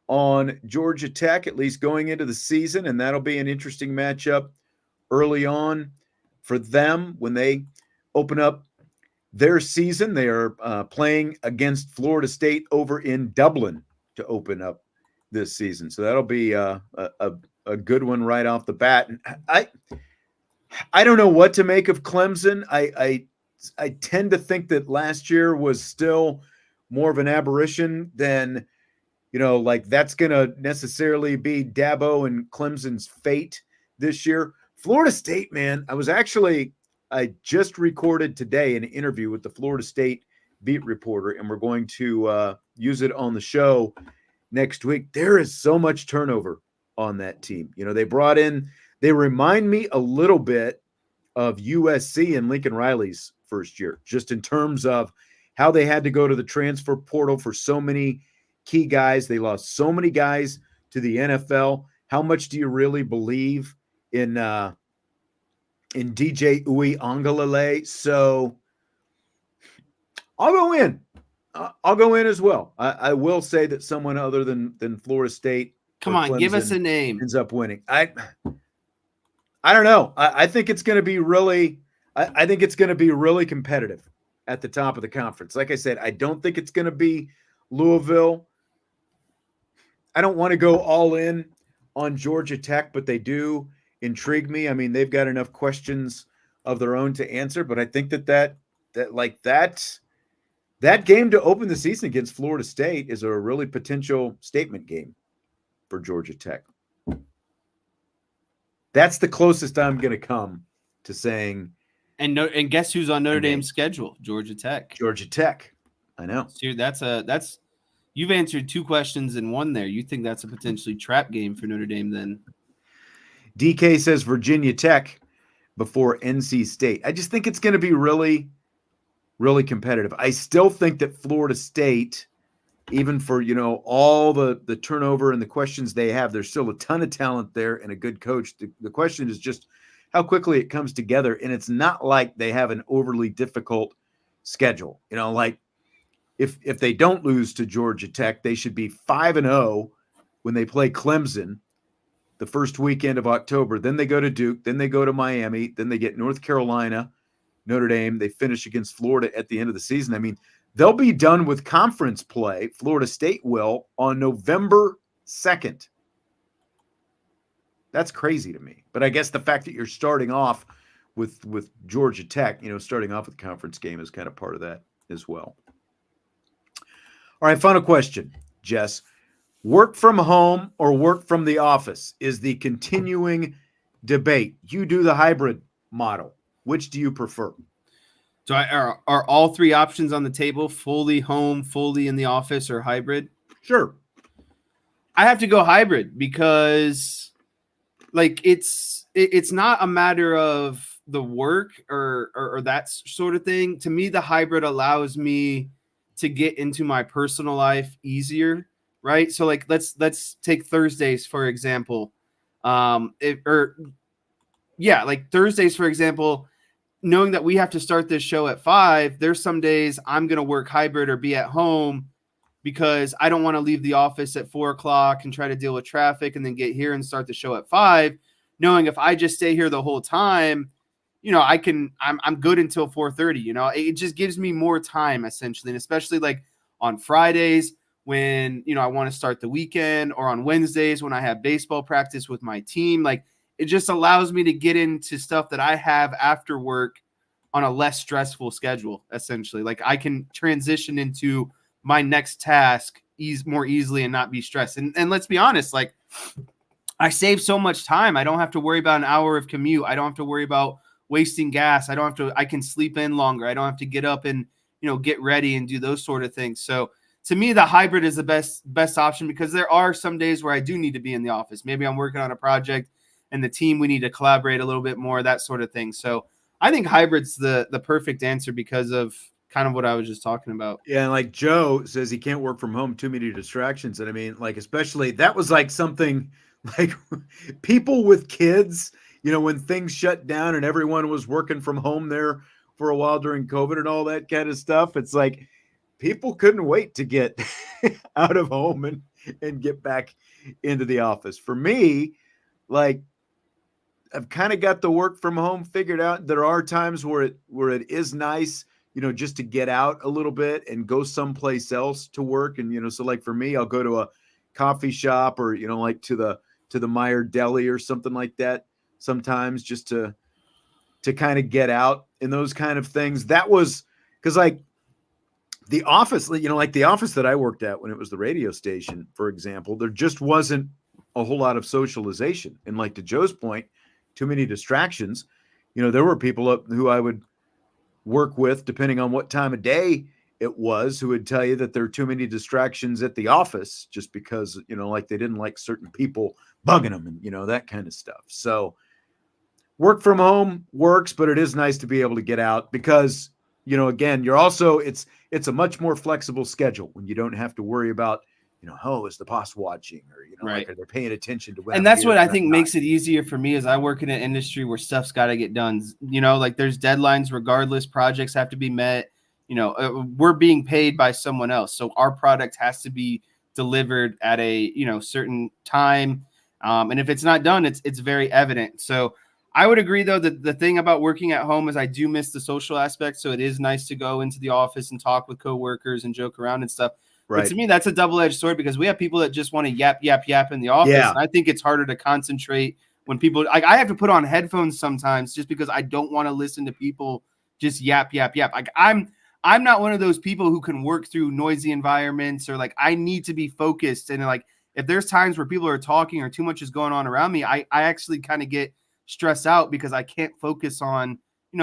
on Georgia Tech, at least going into the season, and that'll be an interesting matchup early on for them when they open up their season. They are playing against Florida State over in Dublin to open up this season. So that'll be a good one right off the bat. And I don't know what to make of Clemson. I tend to think that last year was still more of an aberration than, that's going to necessarily be Dabo and Clemson's fate this year. Florida State, man, I just recorded today an interview with the Florida State beat reporter, and we're going to use it on the show next week. There is so much turnover on that team. They remind me a little bit of USC and Lincoln Riley's first year, just in terms of how they had to go to the transfer portal for so many key guys. They lost so many guys to the NFL. How much do you really believe in DJ Uiagalelei? So I'll go in. I'll go in as well. I will say that someone other than Florida State, come on, give us a name, ends up winning. I don't know. I think it's going to be really. I think it's going to be really competitive at the top of the conference. Like I said, I don't think it's going to be Louisville. I don't want to go all in on Georgia Tech, but they do intrigue me. I mean, they've got enough questions of their own to answer, but I think that game to open the season against Florida State is a really potential statement game for Georgia Tech. That's the closest I'm going to come to saying. And guess who's on Notre Dame's schedule? Georgia Tech. Georgia Tech. I know. So that's you've answered two questions in one there. You think that's a potentially trap game for Notre Dame then? DK says Virginia Tech before NC State. I just think it's going to be really really competitive. I still think that Florida State, even for, all the turnover and the questions they have, there's still a ton of talent there and a good coach. The question is just how quickly it comes together. And it's not like they have an overly difficult schedule. Like if they don't lose to Georgia Tech, they should be 5-0 when they play Clemson the first weekend of October. Then they go to Duke, then they go to Miami, then they get North Carolina, Notre Dame. They finish against Florida at the end of the season. I mean, they'll be done with conference play, Florida State will, on November 2nd. That's crazy to me. But I guess the fact that you're starting off with Georgia Tech, starting off with the conference game is kind of part of that as well. All right, final question, Jess. Work from home or work from the office is the continuing debate. You do the hybrid model. Which do you prefer? So are all three options on the table? Fully home, fully in the office, or hybrid? Sure. I have to go hybrid because like it's not a matter of the work or that sort of thing. To me, the hybrid allows me to get into my personal life easier, right? So like let's take Thursdays for example. Like Thursdays for example, knowing that we have to start this show at 5, there's some days I'm going to work hybrid or be at home because I don't want to leave the office at 4:00 and try to deal with traffic and then get here and start the show at 5, knowing if I just stay here the whole time, I'm good until 4:30, it just gives me more time essentially. And especially like on Fridays when, I want to start the weekend, or on Wednesdays when I have baseball practice with my team, like it just allows me to get into stuff that I have after work on a less stressful schedule, essentially. Like I can transition into my next task more easily and not be stressed. And let's be honest, like I save so much time. I don't have to worry about an hour of commute. I don't have to worry about wasting gas. I can sleep in longer. I don't have to get up and, get ready and do those sort of things. So to me, the hybrid is the best option because there are some days where I do need to be in the office. Maybe I'm working on a project and the team, we need to collaborate a little bit more, that sort of thing. So I think hybrid's the perfect answer because of kind of what I was just talking about. Yeah, and like Joe says, he can't work from home, too many distractions. And I mean, like, especially that was like something like people with kids, when things shut down and everyone was working from home there for a while during COVID and all that kind of stuff. It's like people couldn't wait to get out of home and get back into the office. For me, like, I've kind of got the work from home figured out. There are times where it is nice, just to get out a little bit and go someplace else to work. And, so like for me, I'll go to a coffee shop or, like to the Meyer Deli or something like that sometimes just to kind of get out and those kind of things. That was because like the office, like the office that I worked at when it was the radio station, for example, there just wasn't a whole lot of socialization. And like to Joe's point, too many distractions. There were people who I would work with, depending on what time of day it was, who would tell you that there are too many distractions at the office just because, like they didn't like certain people bugging them and, that kind of stuff. So work from home works, but it is nice to be able to get out because, again, you're also, it's a much more flexible schedule when you don't have to worry about, is the boss watching or, right. Like, are they paying attention to when and I'm that's here what I and think I'm makes not. it easier for me is I work in an industry where stuff's got to get done. Like there's deadlines regardless, projects have to be met. We're being paid by someone else. So our product has to be delivered at a, certain time. And if it's not done, it's very evident. So I would agree though that the thing about working at home is I do miss the social aspect. So it is nice to go into the office and talk with coworkers and joke around and stuff. Right. But to me, that's a double-edged sword because we have people that just want to yap in the office. Yeah. And I think it's harder to concentrate when people like I have to put on headphones sometimes just because I don't want to listen to people just yap. Like I'm not one of those people who can work through noisy environments or like I need to be focused. And like if there's times where people are talking or too much is going on around me, I actually kind of get stressed out because I can't focus on,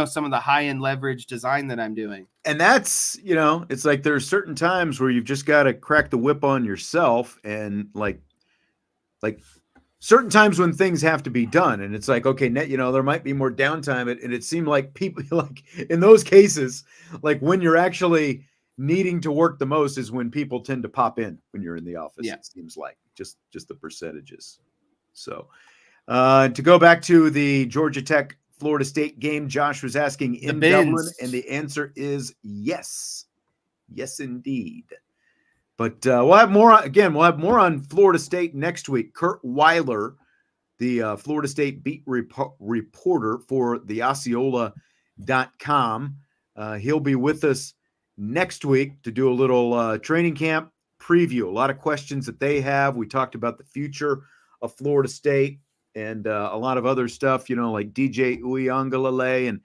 some of the high-end leverage design that I'm doing. And that's, it's like there's certain times where you've just got to crack the whip on yourself and like certain times when things have to be done, and it's like, okay, there might be more downtime, and it seemed like people, like in those cases, like when you're actually needing to work the most is when people tend to pop in when you're in the office. Yeah. It seems like just the percentages. So to go back to the Georgia Tech Florida State game, Josh was asking in Dublin, and the answer is yes. Yes, indeed. But we'll have more on Florida State next week. Kurt Weiler, the Florida State beat reporter for the Osceola.com. He'll be with us next week to do a little training camp preview. A lot of questions that they have. We talked about the future of Florida State and a lot of other stuff, like DJ Uiagalelei. And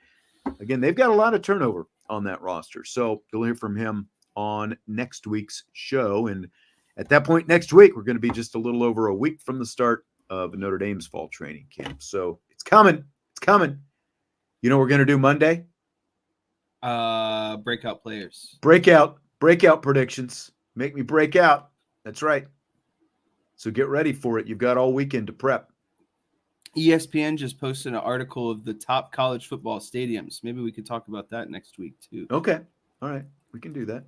again, they've got a lot of turnover on that roster. So you'll hear from him on next week's show. And at that point next week, we're going to be just a little over a week from the start of Notre Dame's fall training camp. So it's coming. It's coming. You know what we're going to do Monday? Breakout players. Breakout predictions. Make me break out. That's right. So get ready for it. You've got all weekend to prep. ESPN just posted an article of the top college football stadiums. Maybe we could talk about that next week too. Okay. All right. We can do that.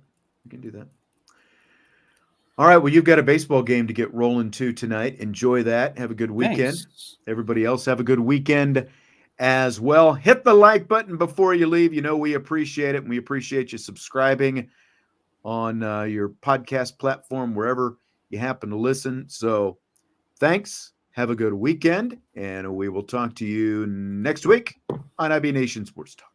All right. Well, you've got a baseball game to get rolling to tonight. Enjoy that. Have a good weekend. Thanks. Everybody else have a good weekend as well. Hit the like button before you leave. We appreciate it. And we appreciate you subscribing on your podcast platform, wherever you happen to listen. So thanks. Have a good weekend. And we will talk to you next week on IB Nation Sports Talk.